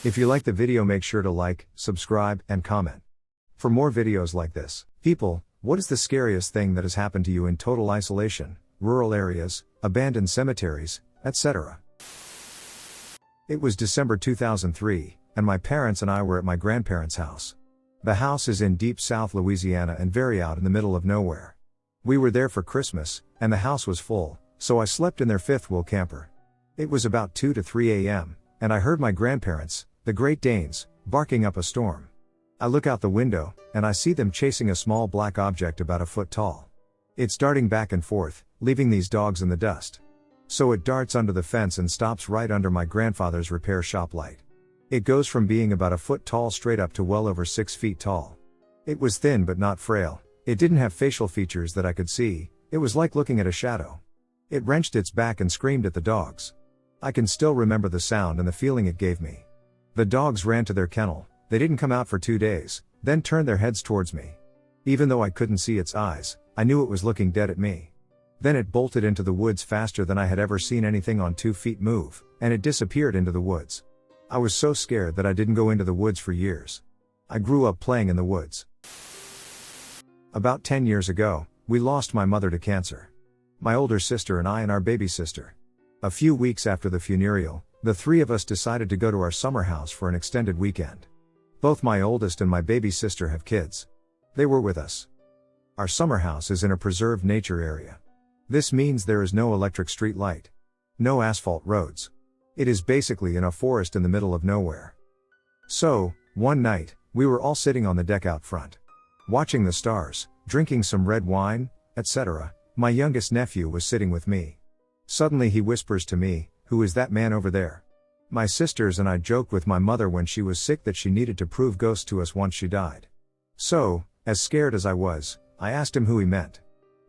If you like the video, make sure to like, subscribe, and comment. For more videos like this. People, what is the scariest thing that has happened to you in total isolation, rural areas, abandoned cemeteries, etc.? It was December 2003, and my parents and I were at my grandparents' house. The house is in deep South Louisiana and very out in the middle of nowhere. We were there for Christmas, and the house was full, so I slept in their fifth wheel camper. It was about 2 to 3 a.m., and I heard my grandparents, the Great Danes, barking up a storm. I look out the window, and I see them chasing a small black object about a foot tall. It's darting back and forth, leaving these dogs in the dust. So it darts under the fence and stops right under my grandfather's repair shop light. It goes from being about a foot tall straight up to well over 6 feet tall. It was thin but not frail. It didn't have facial features that I could see. It was like looking at a shadow. It wrenched its back and screamed at the dogs. I can still remember the sound and the feeling it gave me. The dogs ran to their kennel. They didn't come out for 2 days, then turned their heads towards me. Even though I couldn't see its eyes, I knew it was looking dead at me. Then it bolted into the woods faster than I had ever seen anything on 2 feet move, and it disappeared into the woods. I was so scared that I didn't go into the woods for years. I grew up playing in the woods. About 10 years ago, we lost my mother to cancer. My older sister and I and our baby sister. A few weeks after the funeral, the three of us decided to go to our summer house for an extended weekend. Both my oldest and my baby sister have kids. They were with us. Our summer house is in a preserved nature area. This means there is no electric street light. No asphalt roads. It is basically in a forest in the middle of nowhere. So, one night, we were all sitting on the deck out front. Watching the stars, drinking some red wine, etc. My youngest nephew was sitting with me. Suddenly he whispers to me, "Who is that man over there?" My sisters and I joked with my mother when she was sick that she needed to prove ghosts to us once she died. So, as scared as I was, I asked him who he meant.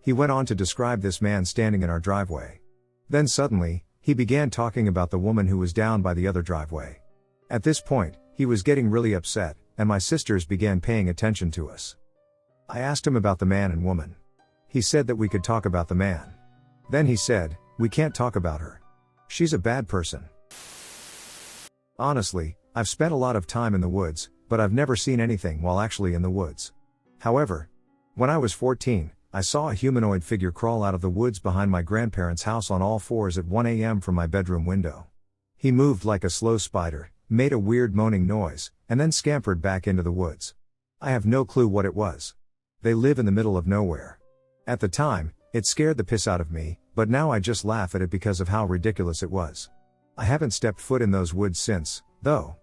He went on to describe this man standing in our driveway. Then suddenly, he began talking about the woman who was down by the other driveway. At this point, he was getting really upset, and my sisters began paying attention to us. I asked him about the man and woman. He said that we could talk about the man. Then he said, "We can't talk about her. She's a bad person." Honestly, I've spent a lot of time in the woods, but I've never seen anything while actually in the woods. However, when I was 14, I saw a humanoid figure crawl out of the woods behind my grandparents' house on all fours at 1 a.m. from my bedroom window. He moved like a slow spider, made a weird moaning noise, and then scampered back into the woods. I have no clue what it was. They live in the middle of nowhere. At the time, it scared the piss out of me, but now I just laugh at it because of how ridiculous it was. I haven't stepped foot in those woods since, though.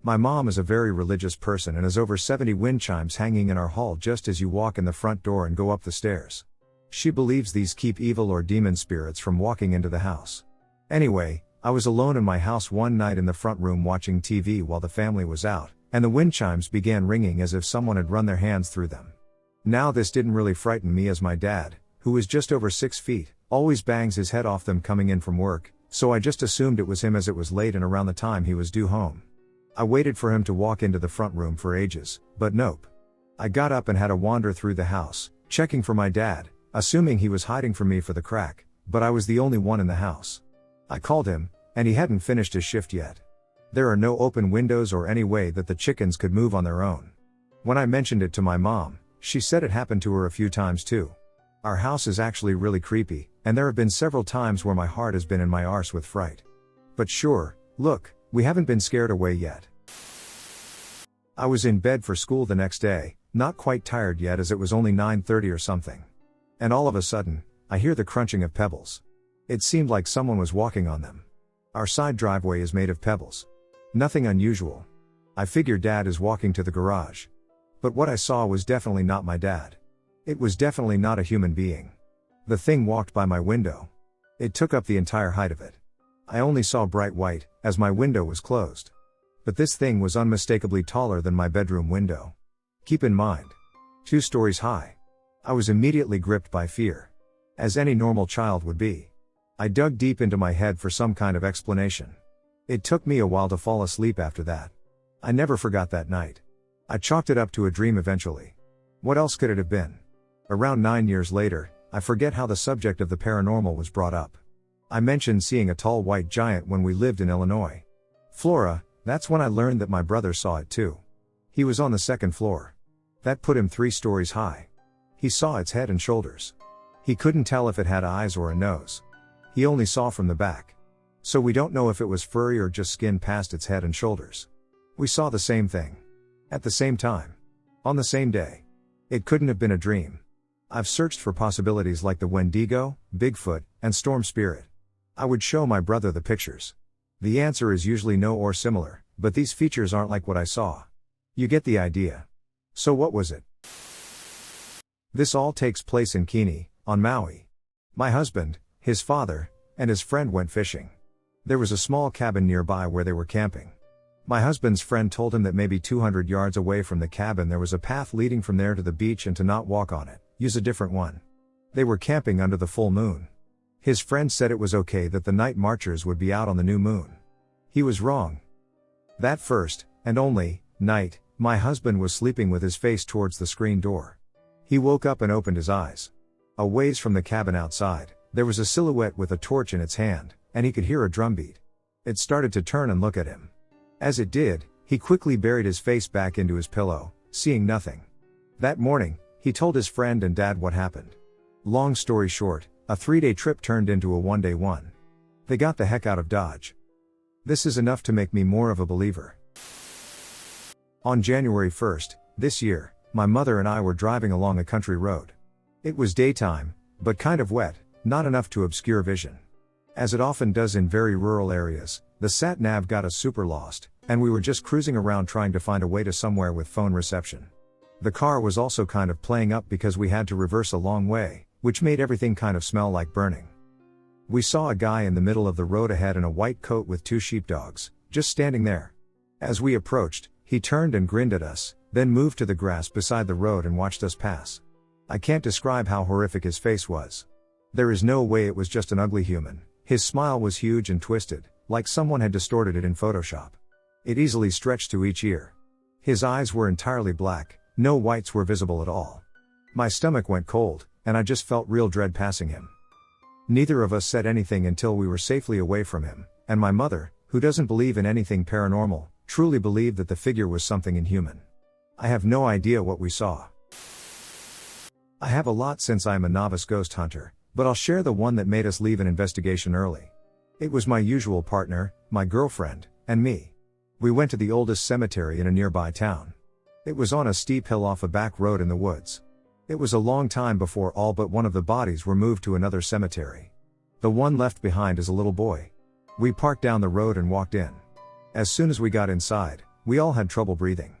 My mom is a very religious person and has over 70 wind chimes hanging in our hall just as you walk in the front door and go up the stairs. She believes these keep evil or demon spirits from walking into the house. Anyway, I was alone in my house one night in the front room watching TV while the family was out, and the wind chimes began ringing as if someone had run their hands through them. Now this didn't really frighten me as my dad, who is just over 6 feet, always bangs his head off them coming in from work, so I just assumed it was him as it was late and around the time he was due home. I waited for him to walk into the front room for ages, but nope. I got up and had a wander through the house, checking for my dad, assuming he was hiding from me for the crack, but I was the only one in the house. I called him, and he hadn't finished his shift yet. There are no open windows or any way that the chickens could move on their own. When I mentioned it to my mom, she said it happened to her a few times too. Our house is actually really creepy, and there have been several times where my heart has been in my arse with fright. But sure, look, we haven't been scared away yet. I was in bed for school the next day, not quite tired yet as it was only 9:30 or something. And all of a sudden, I hear the crunching of pebbles. It seemed like someone was walking on them. Our side driveway is made of pebbles. Nothing unusual. I figure Dad is walking to the garage. But what I saw was definitely not my dad. It was definitely not a human being. The thing walked by my window. It took up the entire height of it. I only saw bright white, as my window was closed. But this thing was unmistakably taller than my bedroom window. Keep in mind, 2 stories high. I was immediately gripped by fear. As any normal child would be. I dug deep into my head for some kind of explanation. It took me a while to fall asleep after that. I never forgot that night. I chalked it up to a dream eventually. What else could it have been? Around 9 years later, I forget how the subject of the paranormal was brought up. I mentioned seeing a tall white giant when we lived in Illinois. Flora, that's when I learned that my brother saw it too. He was on the second floor. That put him 3 stories high. He saw its head and shoulders. He couldn't tell if it had eyes or a nose. He only saw from the back. So we don't know if it was furry or just skin past its head and shoulders. We saw the same thing. At the same time. On the same day. It couldn't have been a dream. I've searched for possibilities like the Wendigo, Bigfoot, and Storm Spirit. I would show my brother the pictures. The answer is usually no or similar, but these features aren't like what I saw. You get the idea. So what was it? This all takes place in Kini, on Maui. My husband, his father, and his friend went fishing. There was a small cabin nearby where they were camping. My husband's friend told him that maybe 200 yards away from the cabin there was a path leading from there to the beach and to not walk on it, use a different one. They were camping under the full moon. His friend said it was okay that the night marchers would be out on the new moon. He was wrong. That first, and only, night, my husband was sleeping with his face towards the screen door. He woke up and opened his eyes. A ways from the cabin outside, there was a silhouette with a torch in its hand, and he could hear a drumbeat. It started to turn and look at him. As it did, he quickly buried his face back into his pillow, seeing nothing. That morning, he told his friend and dad what happened. Long story short, a 3-day trip turned into a 1-day one. They got the heck out of Dodge. This is enough to make me more of a believer. On January 1st, this year, my mother and I were driving along a country road. It was daytime, but kind of wet, not enough to obscure vision. As it often does in very rural areas, the sat-nav got us super lost, and we were just cruising around trying to find a way to somewhere with phone reception. The car was also kind of playing up because we had to reverse a long way, which made everything kind of smell like burning. We saw a guy in the middle of the road ahead in a white coat with 2 sheepdogs, just standing there. As we approached, he turned and grinned at us, then moved to the grass beside the road and watched us pass. I can't describe how horrific his face was. There is no way it was just an ugly human. His smile was huge and twisted, like someone had distorted it in Photoshop. It easily stretched to each ear. His eyes were entirely black, no whites were visible at all. My stomach went cold, and I just felt real dread passing him. Neither of us said anything until we were safely away from him, and my mother, who doesn't believe in anything paranormal, truly believed that the figure was something inhuman. I have no idea what we saw. I have a lot since I am a novice ghost hunter, but I'll share the one that made us leave an investigation early. It was my usual partner, my girlfriend, and me. We went to the oldest cemetery in a nearby town. It was on a steep hill off a back road in the woods. It was a long time before all but one of the bodies were moved to another cemetery. The one left behind is a little boy. We parked down the road and walked in. As soon as we got inside, we all had trouble breathing.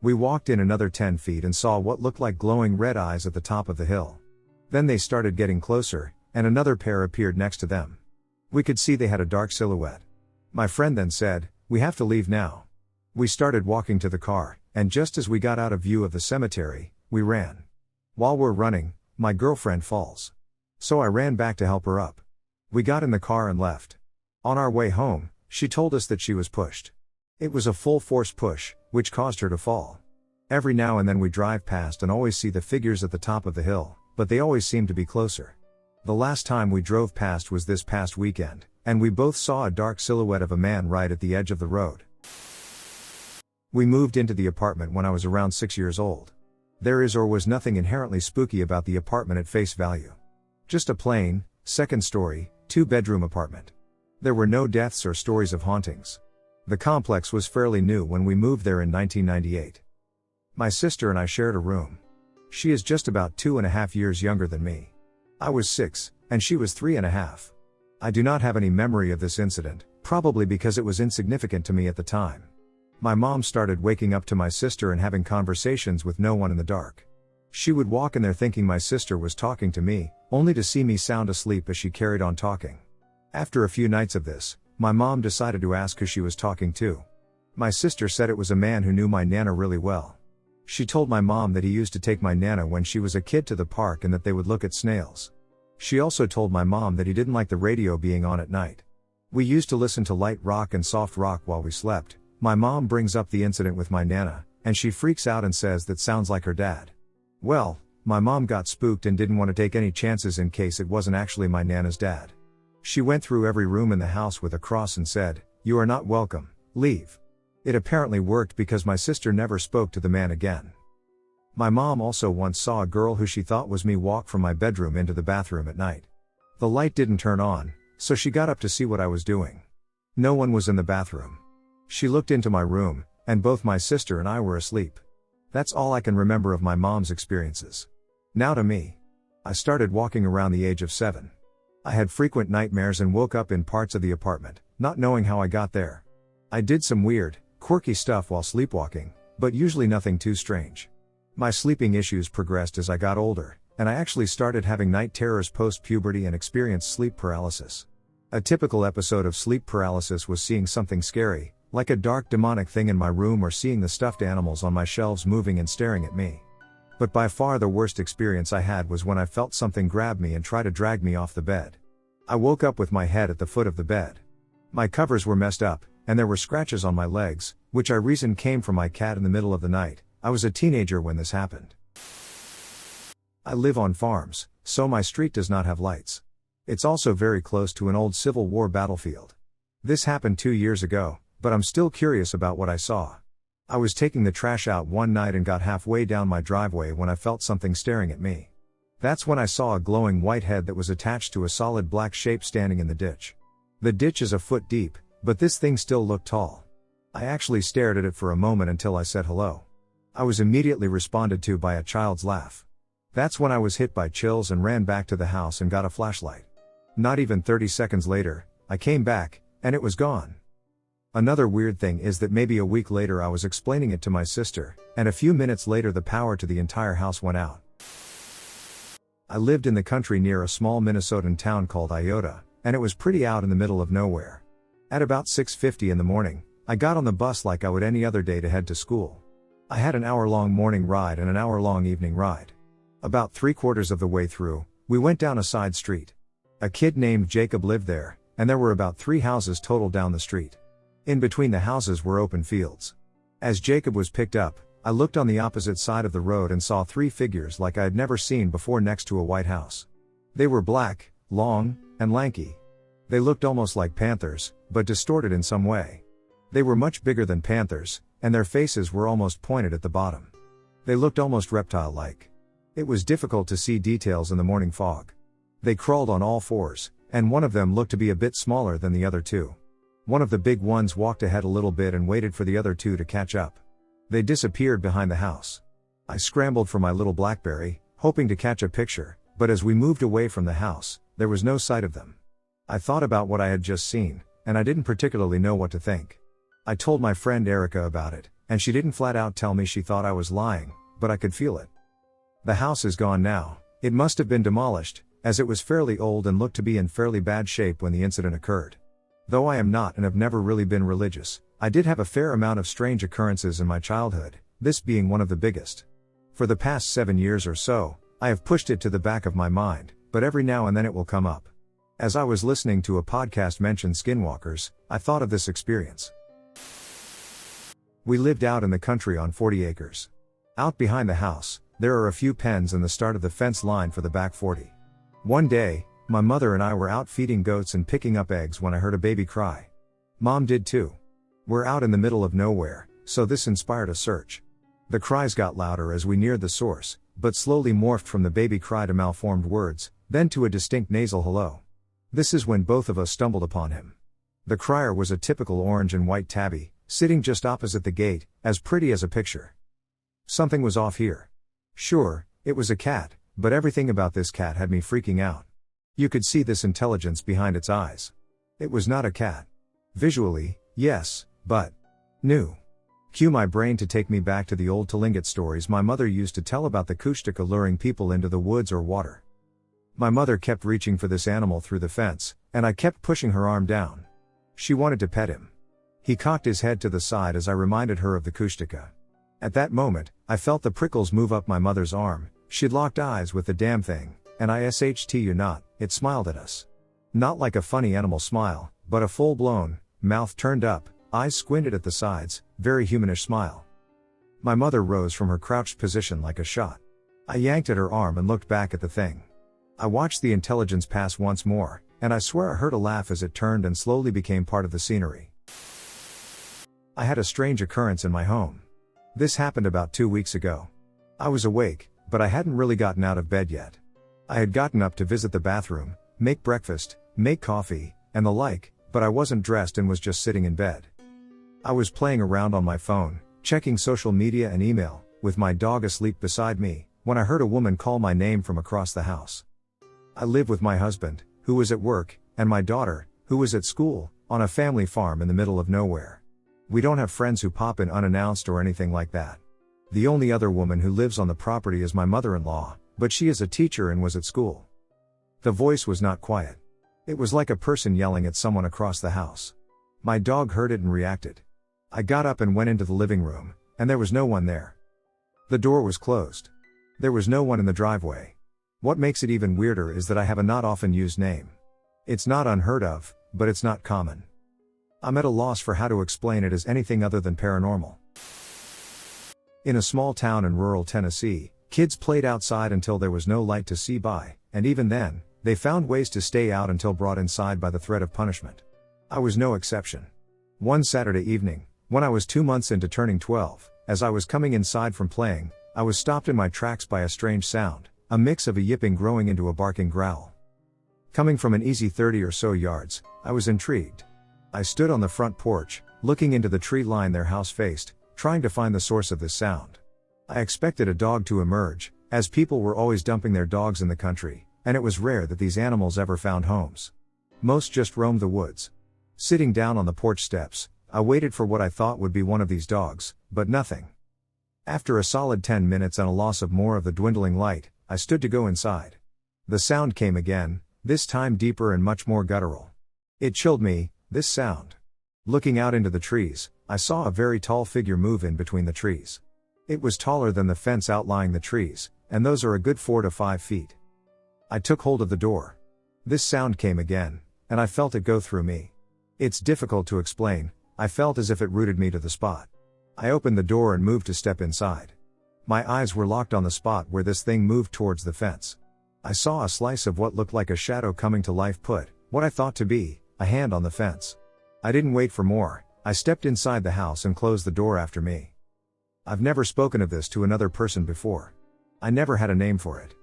We walked in another 10 feet and saw what looked like glowing red eyes at the top of the hill. Then they started getting closer, and another pair appeared next to them. We could see they had a dark silhouette. My friend then said, "We have to leave now." We started walking to the car, and just as we got out of view of the cemetery, we ran. While we're running, my girlfriend falls. So I ran back to help her up. We got in the car and left. On our way home, she told us that she was pushed. It was a full force push, which caused her to fall. Every now and then we drive past and always see the figures at the top of the hill, but they always seem to be closer. The last time we drove past was this past weekend, and we both saw a dark silhouette of a man right at the edge of the road. We moved into the apartment when I was around 6 years old. There is or was nothing inherently spooky about the apartment at face value. Just a plain, 2nd-story, 2-bedroom apartment. There were no deaths or stories of hauntings. The complex was fairly new when we moved there in 1998. My sister and I shared a room. She is just about 2.5 years younger than me. I was 6, and she was 3.5. I do not have any memory of this incident, probably because it was insignificant to me at the time. My mom started waking up to my sister and having conversations with no one in the dark. She would walk in there thinking my sister was talking to me, only to see me sound asleep as she carried on talking. After a few nights of this, my mom decided to ask who she was talking to. My sister said it was a man who knew my Nana really well. She told my mom that he used to take my Nana when she was a kid to the park and that they would look at snails. She also told my mom that he didn't like the radio being on at night. We used to listen to light rock and soft rock while we slept. My mom brings up the incident with my Nana, and she freaks out and says that sounds like her dad. Well, my mom got spooked and didn't want to take any chances in case it wasn't actually my Nana's dad. She went through every room in the house with a cross and said, "You are not welcome. Leave. It apparently worked because my sister never spoke to the man again. My mom also once saw a girl who she thought was me walk from my bedroom into the bathroom at night. The light didn't turn on, so she got up to see what I was doing. No one was in the bathroom. She looked into my room, and both my sister and I were asleep. That's all I can remember of my mom's experiences. Now to me. I started walking around the age of 7. I had frequent nightmares and woke up in parts of the apartment, not knowing how I got there. I did some weird, quirky stuff while sleepwalking, but usually nothing too strange. My sleeping issues progressed as I got older, and I actually started having night terrors post-puberty and experienced sleep paralysis. A typical episode of sleep paralysis was seeing something scary, like a dark demonic thing in my room or seeing the stuffed animals on my shelves moving and staring at me. But by far the worst experience I had was when I felt something grab me and try to drag me off the bed. I woke up with my head at the foot of the bed. My covers were messed up, and there were scratches on my legs, which I reasoned came from my cat in the middle of the night. I was a teenager when this happened. I live on farms, so my street does not have lights. It's also very close to an old Civil War battlefield. This happened 2 years ago, but I'm still curious about what I saw. I was taking the trash out one night and got halfway down my driveway when I felt something staring at me. That's when I saw a glowing white head that was attached to a solid black shape standing in the ditch. The ditch is a foot deep, but this thing still looked tall. I actually stared at it for a moment until I said hello. I was immediately responded to by a child's laugh. That's when I was hit by chills and ran back to the house and got a flashlight. Not even 30 seconds later, I came back, and it was gone. Another weird thing is that maybe a week later I was explaining it to my sister, and a few minutes later the power to the entire house went out. I lived in the country near a small Minnesotan town called Iota, and it was pretty out in the middle of nowhere. At about 6:50 in the morning, I got on the bus like I would any other day to head to school. I had an hour-long morning ride and an hour-long evening ride. About 3/4 of the way through, we went down a side street. A kid named Jacob lived there, and there were about 3 houses total down the street. In between the houses were open fields. As Jacob was picked up, I looked on the opposite side of the road and saw 3 figures like I had never seen before next to a white house. They were black, long, and lanky. They looked almost like panthers, but distorted in some way. They were much bigger than panthers, and their faces were almost pointed at the bottom. They looked almost reptile-like. It was difficult to see details in the morning fog. They crawled on all 4s, and one of them looked to be a bit smaller than the other 2. One of the big ones walked ahead a little bit and waited for the other 2 to catch up. They disappeared behind the house. I scrambled for my little BlackBerry, hoping to catch a picture, but as we moved away from the house, there was no sight of them. I thought about what I had just seen, and I didn't particularly know what to think. I told my friend Erica about it, and she didn't flat out tell me she thought I was lying, but I could feel it. The house is gone now. It must have been demolished, as it was fairly old and looked to be in fairly bad shape when the incident occurred. Though I am not and have never really been religious, I did have a fair amount of strange occurrences in my childhood, this being one of the biggest. For the past 7 years or so, I have pushed it to the back of my mind, but every now and then it will come up. As I was listening to a podcast mention Skinwalkers, I thought of this experience. We lived out in the country on 40 acres. Out behind the house, there are a few pens and the start of the fence line for the back 40. One day, my mother and I were out feeding goats and picking up eggs when I heard a baby cry. Mom did too. We're out in the middle of nowhere, so this inspired a search. The cries got louder as we neared the source, but slowly morphed from the baby cry to malformed words, then to a distinct nasal hello. This is when both of us stumbled upon him. The crier was a typical orange and white tabby, sitting just opposite the gate, as pretty as a picture. Something was off here. Sure, it was a cat, but everything about this cat had me freaking out. You could see this intelligence behind its eyes. It was not a cat. Visually, yes, but new. Cue my brain to take me back to the old Tlingit stories my mother used to tell about the Kushtaka luring people into the woods or water. My mother kept reaching for this animal through the fence, and I kept pushing her arm down. She wanted to pet him. He cocked his head to the side as I reminded her of the Kushtaka. At that moment, I felt the prickles move up my mother's arm. She'd locked eyes with the damn thing, and it smiled at us. Not like a funny animal smile, but a full-blown, mouth turned up, eyes squinted at the sides, very humanish smile. My mother rose from her crouched position like a shot. I yanked at her arm and looked back at the thing. I watched the intelligence pass once more, and I swear I heard a laugh as it turned and slowly became part of the scenery. I had a strange occurrence in my home. This happened about 2 weeks ago. I was awake, but I hadn't really gotten out of bed yet. I had gotten up to visit the bathroom, make breakfast, make coffee, and the like, but I wasn't dressed and was just sitting in bed. I was playing around on my phone, checking social media and email, with my dog asleep beside me, when I heard a woman call my name from across the house. I live with my husband, who was at work, and my daughter, who was at school, on a family farm in the middle of nowhere. We don't have friends who pop in unannounced or anything like that. The only other woman who lives on the property is my mother-in-law, but she is a teacher and was at school. The voice was not quiet. It was like a person yelling at someone across the house. My dog heard it and reacted. I got up and went into the living room, and there was no one there. The door was closed. There was no one in the driveway. What makes it even weirder is that I have a not often used name. It's not unheard of, but it's not common. I'm at a loss for how to explain it as anything other than paranormal. In a small town in rural Tennessee, kids played outside until there was no light to see by, and even then, they found ways to stay out until brought inside by the threat of punishment. I was no exception. One Saturday evening, when I was 2 months into turning 12, as I was coming inside from playing, I was stopped in my tracks by a strange sound, a mix of a yipping growing into a barking growl. Coming from an easy 30 or so yards, I was intrigued. I stood on the front porch, looking into the tree line their house faced, trying to find the source of this sound. I expected a dog to emerge, as people were always dumping their dogs in the country, and it was rare that these animals ever found homes. Most just roamed the woods. Sitting down on the porch steps, I waited for what I thought would be one of these dogs, but nothing. After a solid 10 minutes and a loss of more of the dwindling light, I stood to go inside. The sound came again, this time deeper and much more guttural. It chilled me, this sound. Looking out into the trees, I saw a very tall figure move in between the trees. It was taller than the fence outlying the trees, and those are a good 4 to 5 feet. I took hold of the door. This sound came again, and I felt it go through me. It's difficult to explain, I felt as if it rooted me to the spot. I opened the door and moved to step inside. My eyes were locked on the spot where this thing moved towards the fence. I saw a slice of what looked like a shadow coming to life put, what I thought to be, a hand on the fence. I didn't wait for more, I stepped inside the house and closed the door after me. I've never spoken of this to another person before. I never had a name for it.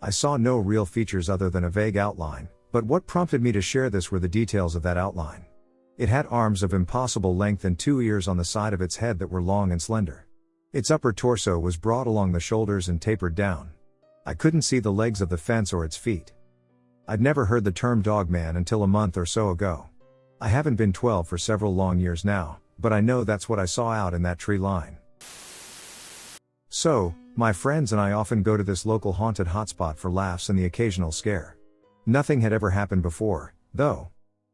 I saw no real features other than a vague outline, but what prompted me to share this were the details of that outline. It had arms of impossible length and 2 ears on the side of its head that were long and slender. Its upper torso was broad along the shoulders and tapered down. I couldn't see the legs of the fence or its feet. I'd never heard the term dogman until a month or so ago. I haven't been 12 for several long years now, but I know that's what I saw out in that tree line. So, my friends and I often go to this local haunted hotspot for laughs and the occasional scare. Nothing had ever happened before, though.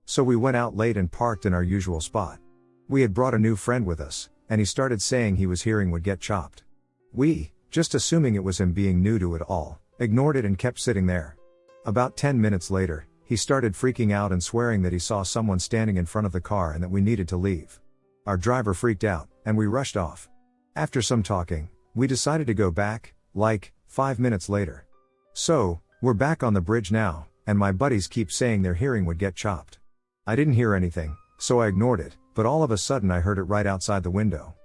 So we went out late and parked in our usual spot. We had brought a new friend with us, and he started saying he was hearing wood get chopped. We, just assuming it was him being new to it all, ignored it and kept sitting there. About 10 minutes later, he started freaking out and swearing that he saw someone standing in front of the car and that we needed to leave. Our driver freaked out, and we rushed off. After some talking, we decided to go back, like, 5 minutes later. So, we're back on the bridge now, and my buddies keep saying their hearing would get chopped. I didn't hear anything, so I ignored it, but all of a sudden I heard it right outside the window.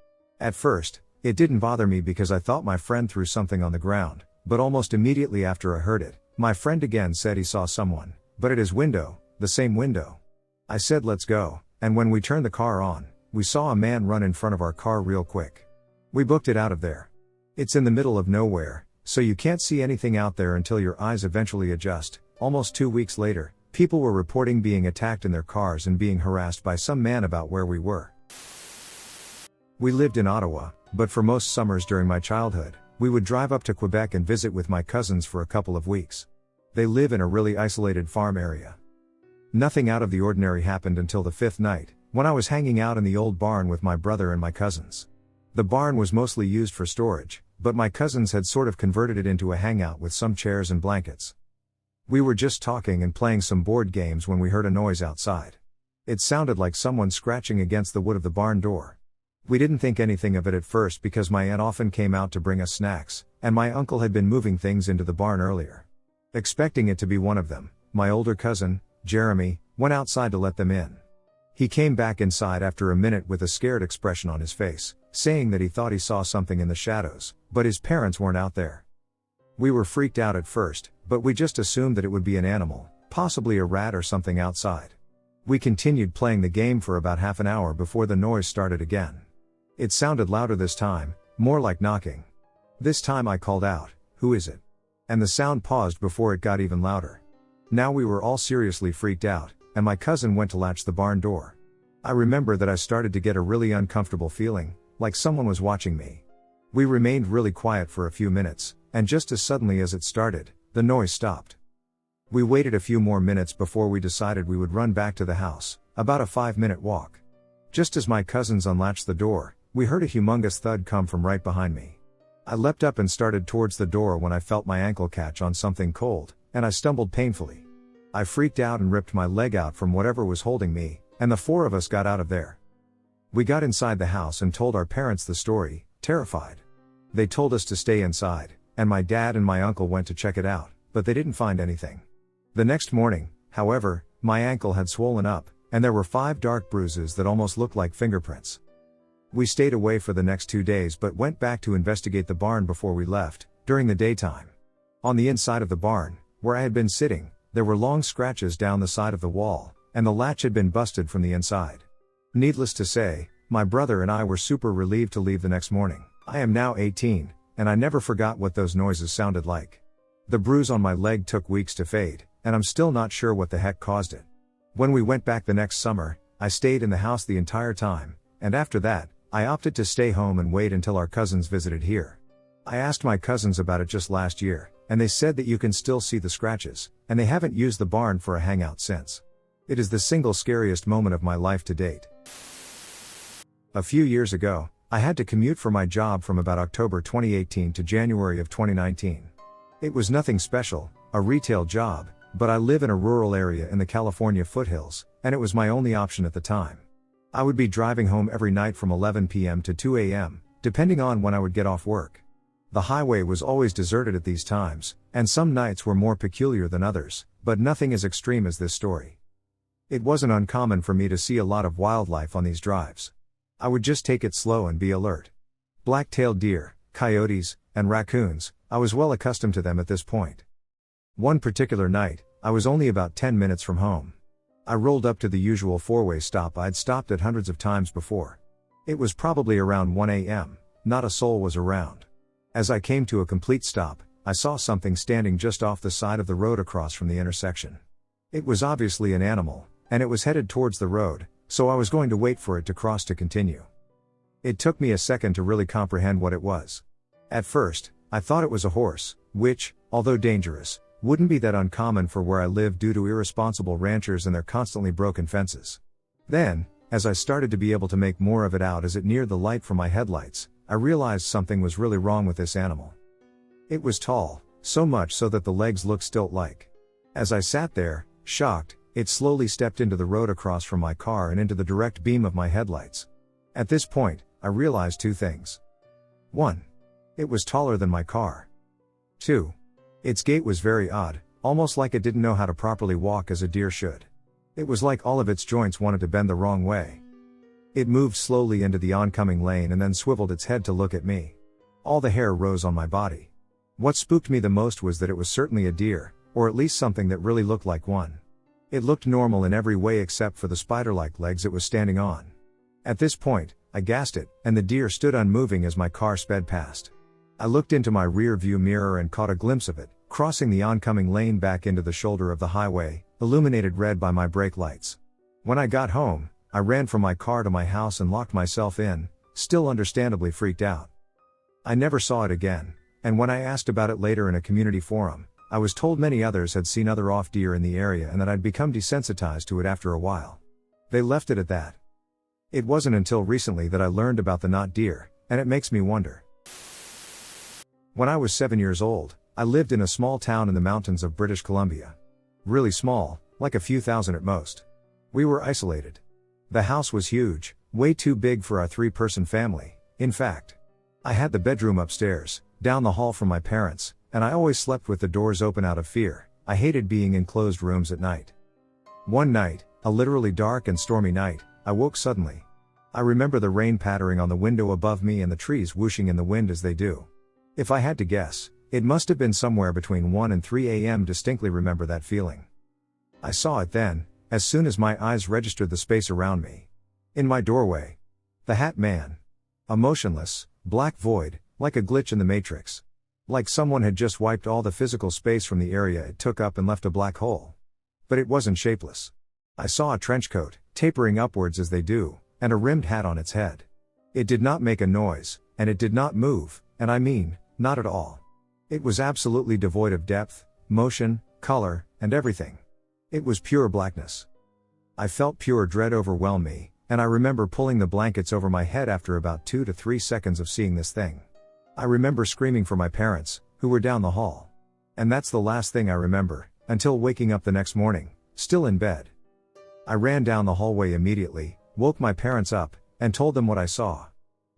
At first, it didn't bother me because I thought my friend threw something on the ground, but almost immediately after I heard it, my friend again said he saw someone, but at his window, the same window. I said let's go, and when we turned the car on, we saw a man run in front of our car real quick. We booked it out of there. It's in the middle of nowhere, so you can't see anything out there until your eyes eventually adjust. Almost 2 weeks later, people were reporting being attacked in their cars and being harassed by some man about where we were. We lived in Ottawa, but for most summers during my childhood, we would drive up to Quebec and visit with my cousins for a couple of weeks. They live in a really isolated farm area. Nothing out of the ordinary happened until the 5th night, when I was hanging out in the old barn with my brother and my cousins. The barn was mostly used for storage, but my cousins had sort of converted it into a hangout with some chairs and blankets. We were just talking and playing some board games when we heard a noise outside. It sounded like someone scratching against the wood of the barn door. We didn't think anything of it at first because my aunt often came out to bring us snacks, and my uncle had been moving things into the barn earlier. Expecting it to be one of them, my older cousin, Jeremy, went outside to let them in. He came back inside after a minute with a scared expression on his face, saying that he thought he saw something in the shadows, but his parents weren't out there. We were freaked out at first, but we just assumed that it would be an animal, possibly a rat or something outside. We continued playing the game for about half an hour before the noise started again. It sounded louder this time, more like knocking. This time I called out, "Who is it?" And the sound paused before it got even louder. Now we were all seriously freaked out, and my cousin went to latch the barn door. I remember that I started to get a really uncomfortable feeling, like someone was watching me. We remained really quiet for a few minutes, and just as suddenly as it started, the noise stopped. We waited a few more minutes before we decided we would run back to the house, about a 5-minute walk. Just as my cousins unlatched the door, we heard a humongous thud come from right behind me. I leapt up and started towards the door when I felt my ankle catch on something cold, and I stumbled painfully. I freaked out and ripped my leg out from whatever was holding me, and the 4 of us got out of there. We got inside the house and told our parents the story, terrified. They told us to stay inside, and my dad and my uncle went to check it out, but they didn't find anything. The next morning, however, my ankle had swollen up, and there were 5 dark bruises that almost looked like fingerprints. We stayed away for the next 2 days but went back to investigate the barn before we left, during the daytime. On the inside of the barn, where I had been sitting, there were long scratches down the side of the wall, and the latch had been busted from the inside. Needless to say, my brother and I were super relieved to leave the next morning. I am now 18, and I never forgot what those noises sounded like. The bruise on my leg took weeks to fade, and I'm still not sure what the heck caused it. When we went back the next summer, I stayed in the house the entire time, and after that, I opted to stay home and wait until our cousins visited here. I asked my cousins about it just last year, and they said that you can still see the scratches, and they haven't used the barn for a hangout since. It is the single scariest moment of my life to date. A few years ago, I had to commute for my job from about October 2018 to January of 2019. It was nothing special, a retail job, but I live in a rural area in the California foothills, and it was my only option at the time. I would be driving home every night from 11 p.m. to 2 a.m., depending on when I would get off work. The highway was always deserted at these times, and some nights were more peculiar than others, but nothing as extreme as this story. It wasn't uncommon for me to see a lot of wildlife on these drives. I would just take it slow and be alert. Black-tailed deer, coyotes, and raccoons, I was well accustomed to them at this point. One particular night, I was only about 10 minutes from home. I rolled up to the usual 4-way stop I'd stopped at hundreds of times before. It was probably around 1 a.m., not a soul was around. As I came to a complete stop, I saw something standing just off the side of the road across from the intersection. It was obviously an animal, and it was headed towards the road, so I was going to wait for it to cross to continue. It took me a second to really comprehend what it was. At first, I thought it was a horse, which, although dangerous, wouldn't be that uncommon for where I live due to irresponsible ranchers and their constantly broken fences. Then, as I started to be able to make more of it out as it neared the light from my headlights, I realized something was really wrong with this animal. It was tall, so much so that the legs looked stilt-like. As I sat there, shocked, it slowly stepped into the road across from my car and into the direct beam of my headlights. At this point, I realized 2 things. 1. It was taller than my car. 2. Its gait was very odd, almost like it didn't know how to properly walk as a deer should. It was like all of its joints wanted to bend the wrong way. It moved slowly into the oncoming lane and then swiveled its head to look at me. All the hair rose on my body. What spooked me the most was that it was certainly a deer, or at least something that really looked like one. It looked normal in every way except for the spider-like legs it was standing on. At this point, I gassed it, and the deer stood unmoving as my car sped past. I looked into my rear view mirror and caught a glimpse of it, crossing the oncoming lane back into the shoulder of the highway, illuminated red by my brake lights. When I got home, I ran from my car to my house and locked myself in, still understandably freaked out. I never saw it again, and when I asked about it later in a community forum, I was told many others had seen other off deer in the area and that I'd become desensitized to it after a while. They left it at that. It wasn't until recently that I learned about the not deer, and it makes me wonder. When I was 7 years old, I lived in a small town in the mountains of British Columbia. Really small, like a few thousand at most. We were isolated. The house was huge, way too big for our 3-person family, in fact. I had the bedroom upstairs, down the hall from my parents, and I always slept with the doors open out of fear. I hated being in closed rooms at night. One night, A literally dark and stormy night, I woke suddenly. I remember the rain pattering on the window above me and the trees whooshing in the wind as they do. If I had to guess, it must have been somewhere between 1 and 3 a.m. Distinctly remember that feeling. I saw it then, as soon as my eyes registered the space around me. In my doorway. The Hat Man. A motionless, black void, like a glitch in the Matrix. Like someone had just wiped all the physical space from the area it took up and left a black hole. But it wasn't shapeless. I saw a trench coat, tapering upwards as they do, and a rimmed hat on its head. It did not make a noise, and it did not move, and I mean, not at all. It was absolutely devoid of depth, motion, color, and everything. It was pure blackness. I felt pure dread overwhelm me, and I remember pulling the blankets over my head after about 2 to 3 seconds of seeing this thing. I remember screaming for my parents, who were down the hall. And that's the last thing I remember, until waking up the next morning, still in bed. I ran down the hallway immediately, woke my parents up, and told them what I saw.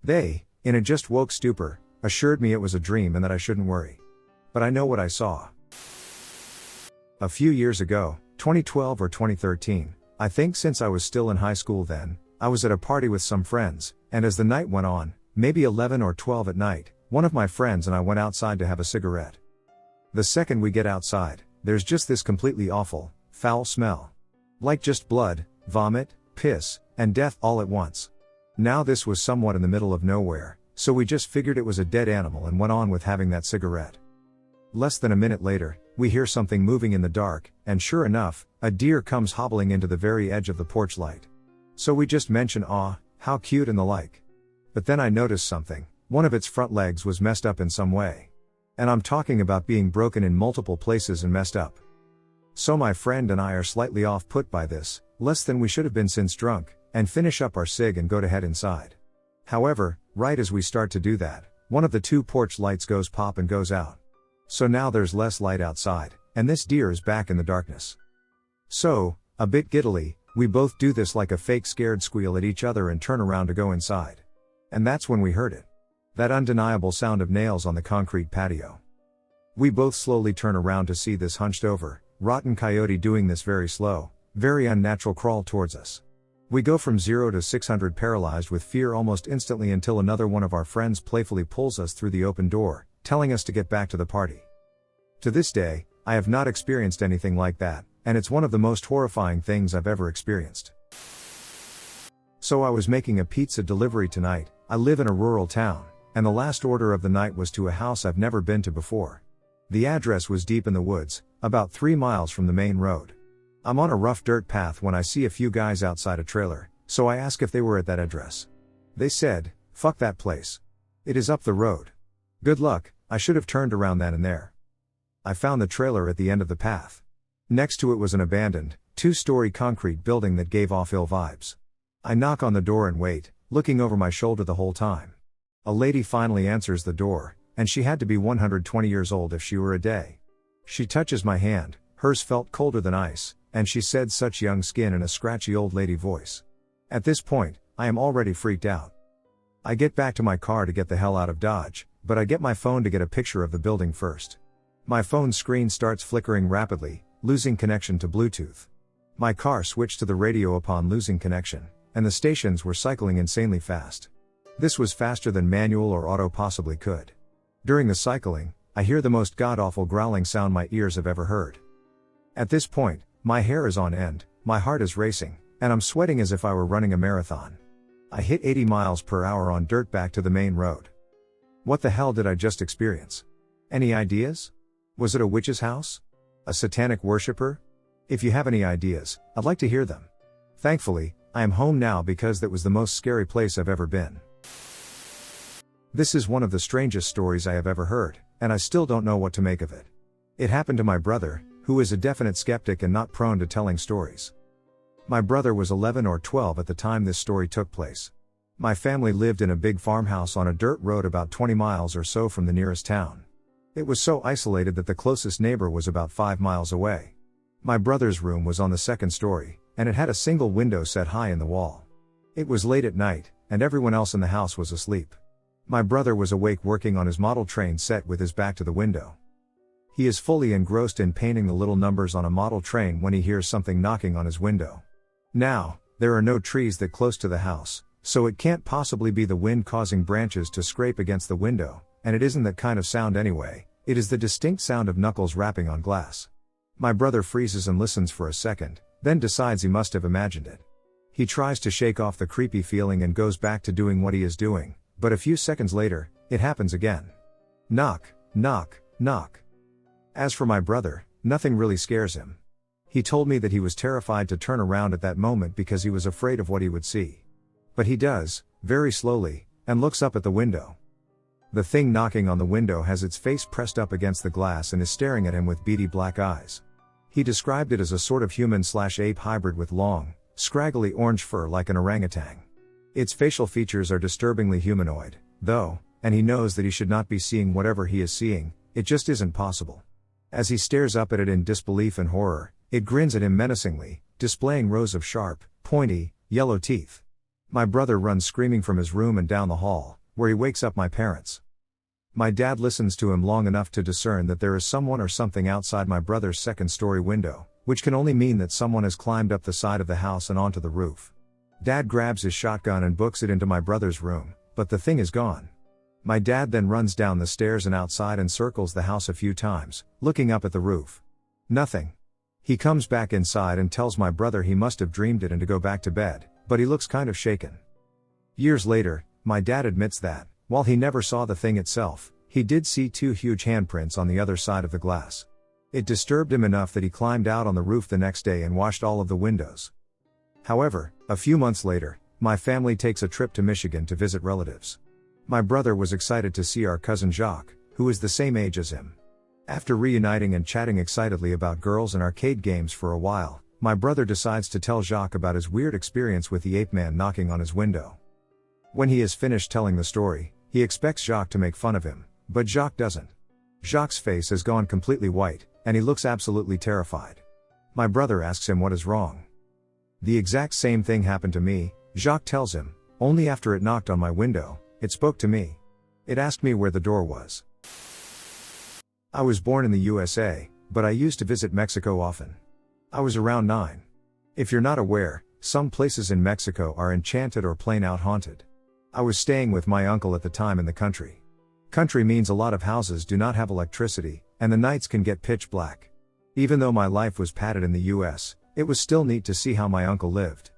They, in a just woke stupor, assured me it was a dream and that I shouldn't worry. But I know what I saw. A few years ago, 2012 or 2013, I think, since I was still in high school then, I was at a party with some friends, and as the night went on, maybe 11 or 12 at night, one of my friends and I went outside to have a cigarette. The second we get outside, there's just this completely awful, foul smell. Like just blood, vomit, piss, and death all at once. Now this was somewhat in the middle of nowhere, so we just figured it was a dead animal and went on with having that cigarette. Less than a minute later, we hear something moving in the dark, and sure enough, a deer comes hobbling into the very edge of the porch light. So we just mention, "Aw, how cute," and the like. But then I noticed something. One of its front legs was messed up in some way. And I'm talking about being broken in multiple places and messed up. So my friend and I are slightly off-put by this, less than we should have been since drunk, and finish up our cig and go to head inside. However, right as we start to do that, one of the 2 porch lights goes pop and goes out. So now there's less light outside, and this deer is back in the darkness. So, a bit giddily, we both do this like a fake scared squeal at each other and turn around to go inside. And that's when we heard it. That undeniable sound of nails on the concrete patio. We both slowly turn around to see this hunched over, rotten coyote doing this very slow, very unnatural crawl towards us. We go from 0 to 600 paralyzed with fear almost instantly until another one of our friends playfully pulls us through the open door, telling us to get back to the party. To this day, I have not experienced anything like that, and it's one of the most horrifying things I've ever experienced. So I was making a pizza delivery tonight. I live in a rural town, and the last order of the night was to a house I've never been to before. The address was deep in the woods, about 3 miles from the main road. I'm on a rough dirt path when I see a few guys outside a trailer, so I ask if they were at that address. They said, "Fuck that place. It is up the road." Good luck. I should have turned around then and there. I found the trailer at the end of the path. Next to it was an abandoned, 2-story concrete building that gave off ill vibes. I knock on the door and wait, looking over my shoulder the whole time. A lady finally answers the door, and she had to be 120 years old if she were a day. She touches my hand, hers felt colder than ice, and she said, "Such young skin," in a scratchy old lady voice. At this point, I am already freaked out. I get back to my car to get the hell out of Dodge, but I get my phone to get a picture of the building first. My phone's screen starts flickering rapidly, losing connection to Bluetooth. My car switched to the radio upon losing connection, and the stations were cycling insanely fast. This was faster than manual or auto possibly could. During the cycling, I hear the most god-awful growling sound my ears have ever heard. At this point, my hair is on end, my heart is racing, and I'm sweating as if I were running a marathon. I hit 80 miles per hour on dirt back to the main road. What the hell did I just experience? Any ideas? Was it a witch's house? A satanic worshipper? If you have any ideas, I'd like to hear them. Thankfully, I am home now because that was the most scary place I've ever been. This is one of the strangest stories I have ever heard, and I still don't know what to make of it. It happened to my brother, who is a definite skeptic and not prone to telling stories. My brother was 11 or 12 at the time this story took place. My family lived in a big farmhouse on a dirt road about 20 miles or so from the nearest town. It was so isolated that the closest neighbor was about 5 miles away. My brother's room was on the 2nd story, and it had a single window set high in the wall. It was late at night, and everyone else in the house was asleep. My brother was awake working on his model train set with his back to the window. He is fully engrossed in painting the little numbers on a model train when he hears something knocking on his window. Now, there are no trees that close to the house, so it can't possibly be the wind causing branches to scrape against the window, and it isn't that kind of sound anyway, it is the distinct sound of knuckles rapping on glass. My brother freezes and listens for a second, then decides he must have imagined it. He tries to shake off the creepy feeling and goes back to doing what he is doing, but a few seconds later, it happens again. Knock, knock, knock. As for my brother, nothing really scares him. He told me that he was terrified to turn around at that moment because he was afraid of what he would see. But he does, very slowly, and looks up at the window. The thing knocking on the window has its face pressed up against the glass and is staring at him with beady black eyes. He described it as a sort of human/ape hybrid with long, scraggly orange fur like an orangutan. Its facial features are disturbingly humanoid, though, and he knows that he should not be seeing whatever he is seeing, it just isn't possible. As he stares up at it in disbelief and horror, it grins at him menacingly, displaying rows of sharp, pointy, yellow teeth. My brother runs screaming from his room and down the hall, where he wakes up my parents. My dad listens to him long enough to discern that there is someone or something outside my brother's second-story window, which can only mean that someone has climbed up the side of the house and onto the roof. Dad grabs his shotgun and books it into my brother's room, but the thing is gone. My dad then runs down the stairs and outside and circles the house a few times, looking up at the roof. Nothing. He comes back inside and tells my brother he must have dreamed it and to go back to bed, but he looks kind of shaken. Years later, my dad admits that, while he never saw the thing itself, he did see 2 huge handprints on the other side of the glass. It disturbed him enough that he climbed out on the roof the next day and washed all of the windows. However, a few months later, my family takes a trip to Michigan to visit relatives. My brother was excited to see our cousin Jacques, who is the same age as him. After reuniting and chatting excitedly about girls and arcade games for a while, my brother decides to tell Jacques about his weird experience with the Ape-man knocking on his window. When he has finished telling the story, he expects Jacques to make fun of him, but Jacques doesn't. Jacques' face has gone completely white, and he looks absolutely terrified. My brother asks him what is wrong. The exact same thing happened to me, Jacques tells him, only after it knocked on my window, it spoke to me. It asked me where the door was. I was born in the USA, but I used to visit Mexico often. I was around 9. If you're not aware, some places in Mexico are enchanted or plain out haunted. I was staying with my uncle at the time in the country. Country means a lot of houses do not have electricity, and the nights can get pitch black. Even though my life was padded in the US, it was still neat to see how my uncle lived.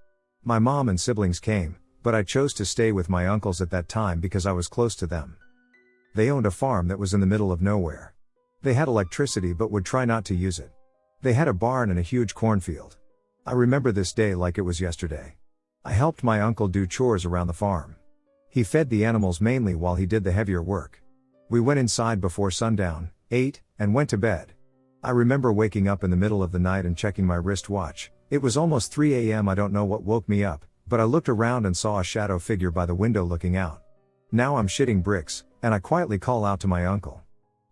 My mom and siblings came, but I chose to stay with my uncles at that time because I was close to them. They owned a farm that was in the middle of nowhere. They had electricity but would try not to use it. They had a barn and a huge cornfield. I remember this day like it was yesterday. I helped my uncle do chores around the farm. He fed the animals mainly while he did the heavier work. We went inside before sundown, ate, and went to bed. I remember waking up in the middle of the night and checking my wristwatch. It was almost 3 a.m. I don't know what woke me up, but I looked around and saw a shadow figure by the window looking out. Now I'm shitting bricks, and I quietly call out to my uncle.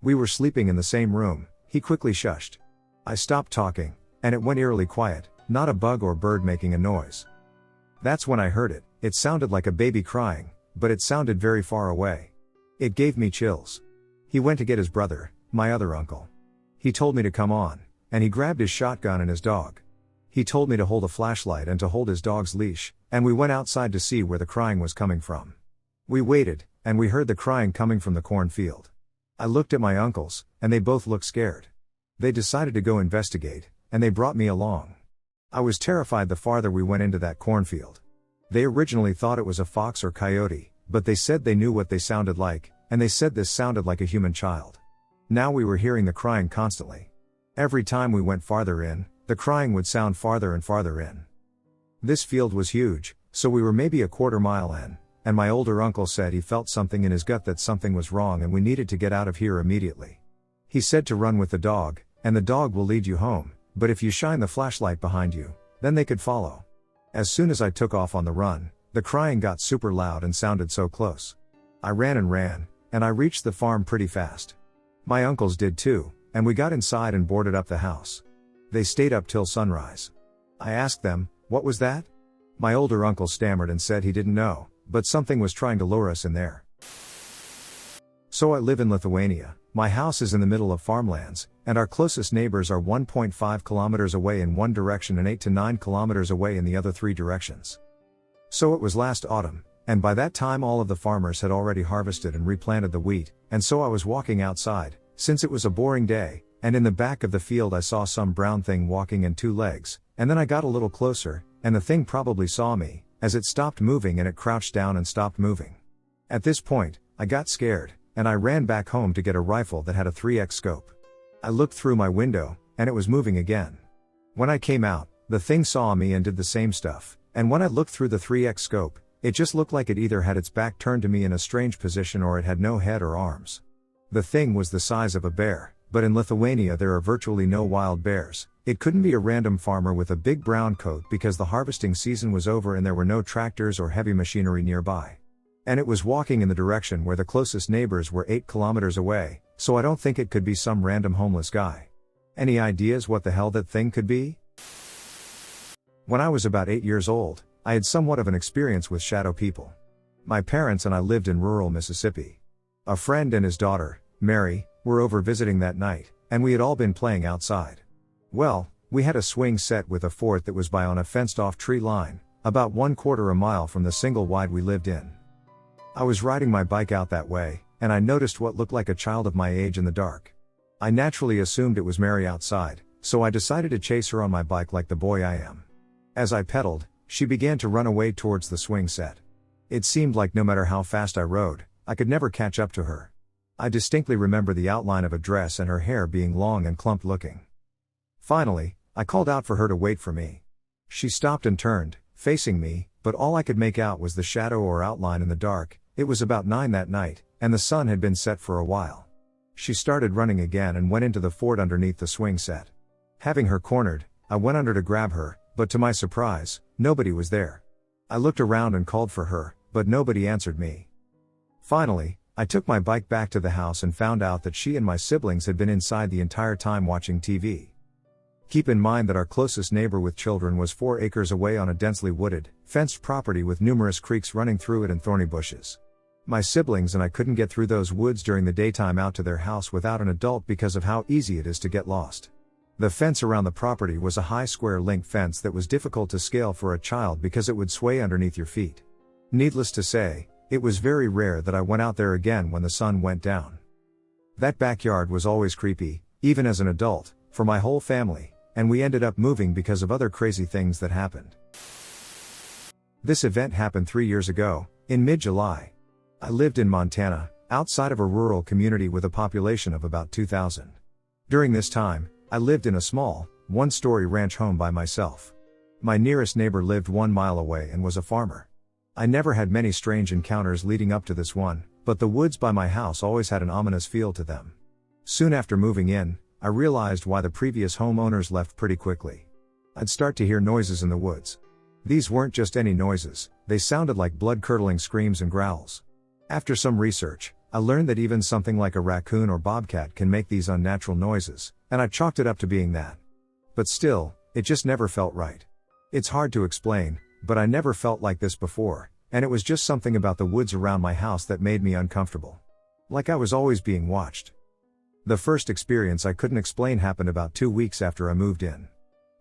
We were sleeping in the same room, he quickly shushed. I stopped talking, and it went eerily quiet, not a bug or bird making a noise. That's when I heard it. It sounded like a baby crying, but it sounded very far away. It gave me chills. He went to get his brother, my other uncle. He told me to come on, and he grabbed his shotgun and his dog. He told me to hold a flashlight and to hold his dog's leash, and we went outside to see where the crying was coming from. We waited, and we heard the crying coming from the cornfield. I looked at my uncles, and they both looked scared. They decided to go investigate, and they brought me along. I was terrified the farther we went into that cornfield. They originally thought it was a fox or coyote, but they said they knew what they sounded like, and they said this sounded like a human child. Now we were hearing the crying constantly. Every time we went farther in, the crying would sound farther and farther in. This field was huge, so we were maybe a quarter mile in, and my older uncle said he felt something in his gut that something was wrong and we needed to get out of here immediately. He said to run with the dog, and the dog will lead you home, but if you shine the flashlight behind you, then they could follow. As soon as I took off on the run, the crying got super loud and sounded so close. I ran, and I reached the farm pretty fast. My uncles did too, and we got inside and boarded up the house. They stayed up till sunrise. I asked them, what was that? My older uncle stammered and said he didn't know, but something was trying to lure us in there. So I live in Lithuania, My house is in the middle of farmlands, and our closest neighbors are 1.5 kilometers away in one direction and 8 to 9 kilometers away in the other three directions. So it was last autumn, and by that time all of the farmers had already harvested and replanted the wheat, and so I was walking outside, since it was a boring day, and in the back of the field I saw some brown thing walking in two legs, and then I got a little closer, and the thing probably saw me, as it stopped moving and it crouched down and stopped moving. At this point, I got scared, and I ran back home to get a rifle that had a 3x scope. I looked through my window, and it was moving again. When I came out, the thing saw me and did the same stuff, and when I looked through the 3x scope, it just looked like it either had its back turned to me in a strange position or it had no head or arms. The thing was the size of a bear, but in Lithuania there are virtually no wild bears. It couldn't be a random farmer with a big brown coat because the harvesting season was over and there were no tractors or heavy machinery nearby. And it was walking in the direction where the closest neighbors were 8 kilometers away, so I don't think it could be some random homeless guy. Any ideas what the hell that thing could be? When I was about 8 years old, I had somewhat of an experience with shadow people. My parents and I lived in rural Mississippi. A friend and his daughter, Mary, were over visiting that night, and we had all been playing outside. Well, we had a swing set with a fort that was by on a fenced-off tree line, about 1/4 a mile from the single wide we lived in. I was riding my bike out that way, and I noticed what looked like a child of my age in the dark. I naturally assumed it was Mary outside, so I decided to chase her on my bike like the boy I am. As I pedaled, she began to run away towards the swing set. It seemed like no matter how fast I rode, I could never catch up to her. I distinctly remember the outline of a dress and her hair being long and clumped looking. Finally, I called out for her to wait for me. She stopped and turned, facing me, but all I could make out was the shadow or outline in the dark. It was about 9 that night, and the sun had been set for a while. She started running again and went into the fort underneath the swing set. Having her cornered, I went under to grab her, but to my surprise, nobody was there. I looked around and called for her, but nobody answered me. Finally, I took my bike back to the house and found out that she and my siblings had been inside the entire time watching TV. Keep in mind that our closest neighbor with children was 4 acres away on a densely wooded, fenced property with numerous creeks running through it and thorny bushes. My siblings and I couldn't get through those woods during the daytime out to their house without an adult because of how easy it is to get lost. The fence around the property was a high square link fence that was difficult to scale for a child because it would sway underneath your feet. Needless to say, it was very rare that I went out there again when the sun went down. That backyard was always creepy, even as an adult, for my whole family, and we ended up moving because of other crazy things that happened. This event happened 3 years ago, in mid-July. I lived in Montana, outside of a rural community with a population of about 2,000. During this time, I lived in a small, one-story ranch home by myself. My nearest neighbor lived 1 mile away and was a farmer. I never had many strange encounters leading up to this one, but the woods by my house always had an ominous feel to them. Soon after moving in, I realized why the previous homeowners left pretty quickly. I'd start to hear noises in the woods. These weren't just any noises, they sounded like blood-curdling screams and growls. After some research, I learned that even something like a raccoon or bobcat can make these unnatural noises, and I chalked it up to being that. But still, it just never felt right. It's hard to explain, but I never felt like this before, and it was just something about the woods around my house that made me uncomfortable. Like I was always being watched. The first experience I couldn't explain happened about 2 weeks after I moved in.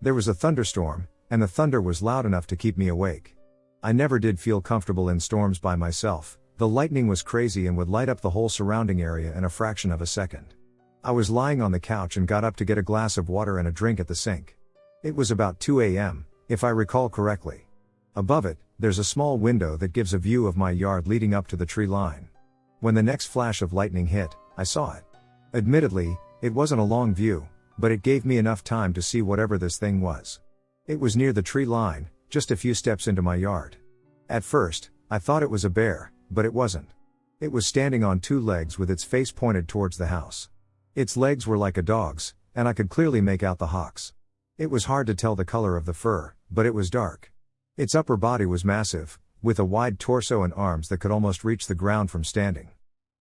There was a thunderstorm, and the thunder was loud enough to keep me awake. I never did feel comfortable in storms by myself. The lightning was crazy and would light up the whole surrounding area in a fraction of a second. I was lying on the couch and got up to get a glass of water and a drink at the sink. It was about 2 a.m., if I recall correctly. Above it, there's a small window that gives a view of my yard leading up to the tree line. When the next flash of lightning hit, I saw it. Admittedly, it wasn't a long view, but it gave me enough time to see whatever this thing was. It was near the tree line, just a few steps into my yard. At first, I thought it was a bear, but it wasn't. It was standing on 2 legs with its face pointed towards the house. Its legs were like a dog's, and I could clearly make out the hocks. It was hard to tell the color of the fur, but it was dark. Its upper body was massive, with a wide torso and arms that could almost reach the ground from standing.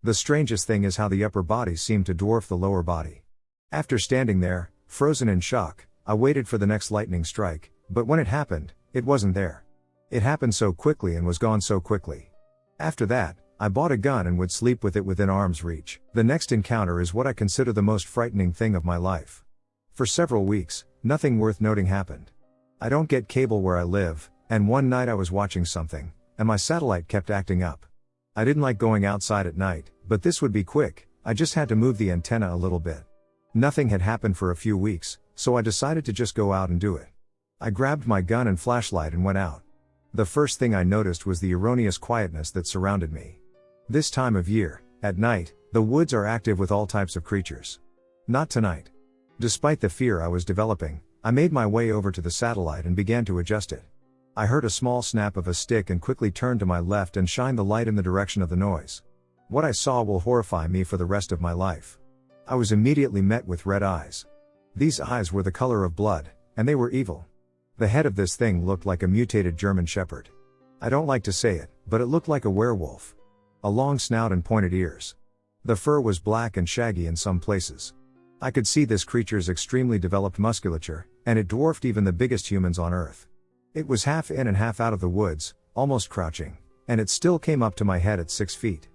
The strangest thing is how the upper body seemed to dwarf the lower body. After standing there, frozen in shock, I waited for the next lightning strike, but when it happened, it wasn't there. It happened so quickly and was gone so quickly. After that, I bought a gun and would sleep with it within arm's reach. The next encounter is what I consider the most frightening thing of my life. For several weeks, nothing worth noting happened. I don't get cable where I live, and one night I was watching something, and my satellite kept acting up. I didn't like going outside at night, but this would be quick, I just had to move the antenna a little bit. Nothing had happened for a few weeks, so I decided to just go out and do it. I grabbed my gun and flashlight and went out. The first thing I noticed was the erroneous quietness that surrounded me. This time of year, at night, the woods are active with all types of creatures. Not tonight. Despite the fear I was developing, I made my way over to the satellite and began to adjust it. I heard a small snap of a stick and quickly turned to my left and shined the light in the direction of the noise. What I saw will horrify me for the rest of my life. I was immediately met with red eyes. These eyes were the color of blood, and they were evil. The head of this thing looked like a mutated German shepherd. I don't like to say it, but it looked like a werewolf. A long snout and pointed ears. The fur was black and shaggy in some places. I could see this creature's extremely developed musculature, and it dwarfed even the biggest humans on Earth. It was half in and half out of the woods, almost crouching, and it still came up to my head at 6 feet.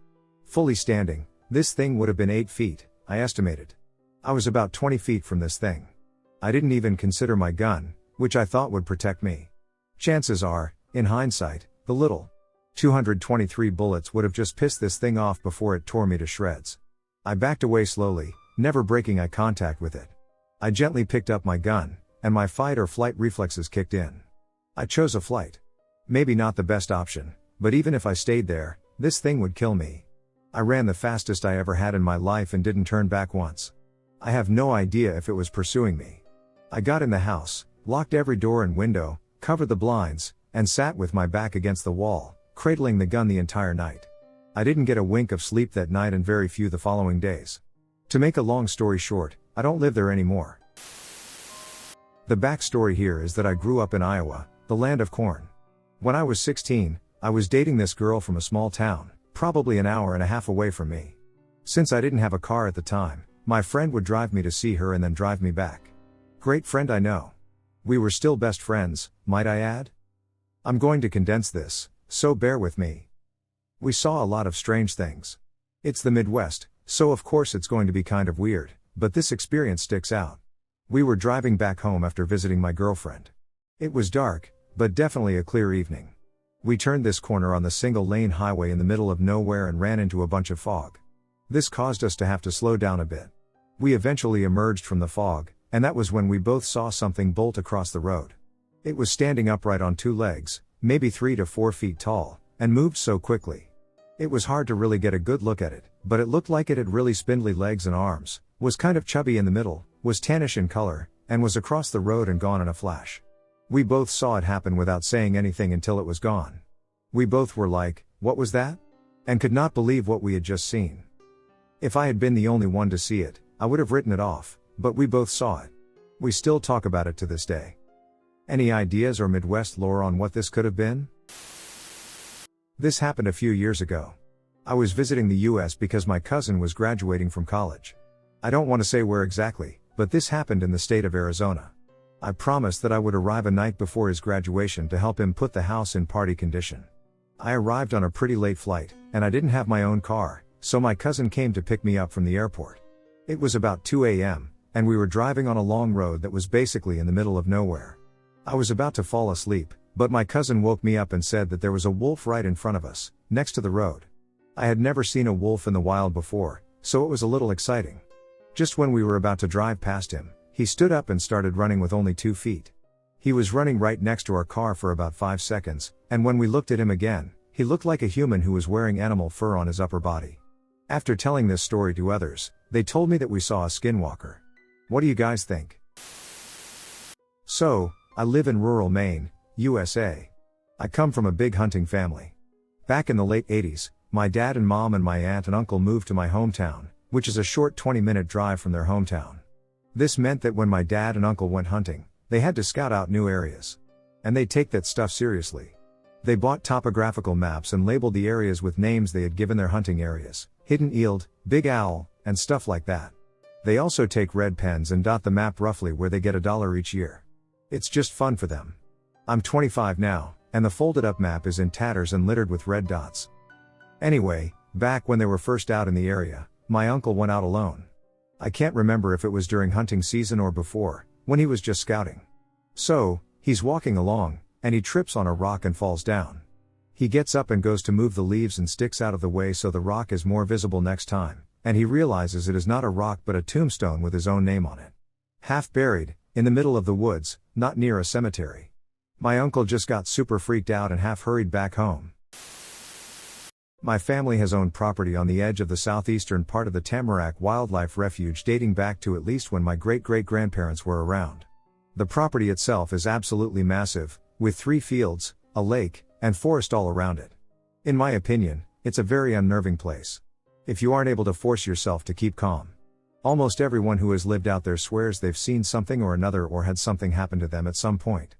Fully standing, this thing would have been 8 feet, I estimated. I was about 20 feet from this thing. I didn't even consider my gun, which I thought would protect me. Chances are, in hindsight, the little 223 bullets would have just pissed this thing off before it tore me to shreds. I backed away slowly, never breaking eye contact with it. I gently picked up my gun, and my fight or flight reflexes kicked in. I chose a flight. Maybe not the best option, but even if I stayed there, this thing would kill me. I ran the fastest I ever had in my life and didn't turn back once. I have no idea if it was pursuing me. I got in the house, locked every door and window, covered the blinds, and sat with my back against the wall, cradling the gun the entire night. I didn't get a wink of sleep that night and very few the following days. To make a long story short, I don't live there anymore. The backstory here is that I grew up in Iowa, the land of corn. When I was 16, I was dating this girl from a small town, probably an hour and a half away from me. Since I didn't have a car at the time, my friend would drive me to see her and then drive me back. Great friend I know. We were still best friends, might I add? I'm going to condense this, so bear with me. We saw a lot of strange things. It's the Midwest, so of course it's going to be kind of weird, but this experience sticks out. We were driving back home after visiting my girlfriend. It was dark, but definitely a clear evening. We turned this corner on the single-lane highway in the middle of nowhere and ran into a bunch of fog. This caused us to have to slow down a bit. We eventually emerged from the fog, and that was when we both saw something bolt across the road. It was standing upright on 2 legs, maybe 3 to 4 feet tall, and moved so quickly. It was hard to really get a good look at it, but it looked like it had really spindly legs and arms, was kind of chubby in the middle, was tannish in color, and was across the road and gone in a flash. We both saw it happen without saying anything until it was gone. We both were like, "What was that?" and could not believe what we had just seen. If I had been the only one to see it, I would have written it off, but we both saw it. We still talk about it to this day. Any ideas or Midwest lore on what this could have been? This happened a few years ago. I was visiting the US because my cousin was graduating from college. I don't want to say where exactly, but this happened in the state of Arizona. I promised that I would arrive a night before his graduation to help him put the house in party condition. I arrived on a pretty late flight, and I didn't have my own car, so my cousin came to pick me up from the airport. It was about 2 a.m., and we were driving on a long road that was basically in the middle of nowhere. I was about to fall asleep, but my cousin woke me up and said that there was a wolf right in front of us, next to the road. I had never seen a wolf in the wild before, so it was a little exciting. Just when we were about to drive past him, he stood up and started running with only 2 feet. He was running right next to our car for about 5 seconds, and when we looked at him again, he looked like a human who was wearing animal fur on his upper body. After telling this story to others, they told me that we saw a skinwalker. What do you guys think? So, I live in rural Maine, USA. I come from a big hunting family. Back in the late 80s, my dad and mom and my aunt and uncle moved to my hometown, which is a short 20-minute drive from their hometown. This meant that when my dad and uncle went hunting, they had to scout out new areas. And they take that stuff seriously. They bought topographical maps and labeled the areas with names they had given their hunting areas, Hidden Eeld, Big Owl, and stuff like that. They also take red pens and dot the map roughly where they get $1 each year. It's just fun for them. I'm 25 now, and the folded up map is in tatters and littered with red dots. Anyway, Back when they were first out in the area, my uncle went out alone. I can't remember if it was during hunting season or before, when he was just scouting. So, he's walking along, and he trips on a rock and falls down. He gets up and goes to move the leaves and sticks out of the way so the rock is more visible next time, and he realizes it is not a rock but a tombstone with his own name on it. Half buried, in the middle of the woods, not near a cemetery. My uncle just got super freaked out and half hurried back home. My family has owned property on the edge of the southeastern part of the Tamarack Wildlife Refuge dating back to at least when my great-great-grandparents were around. The property itself is absolutely massive, with 3 fields, a lake, and forest all around it. In my opinion, it's a very unnerving place. If you aren't able to force yourself to keep calm. Almost everyone who has lived out there swears they've seen something or another or had something happen to them at some point.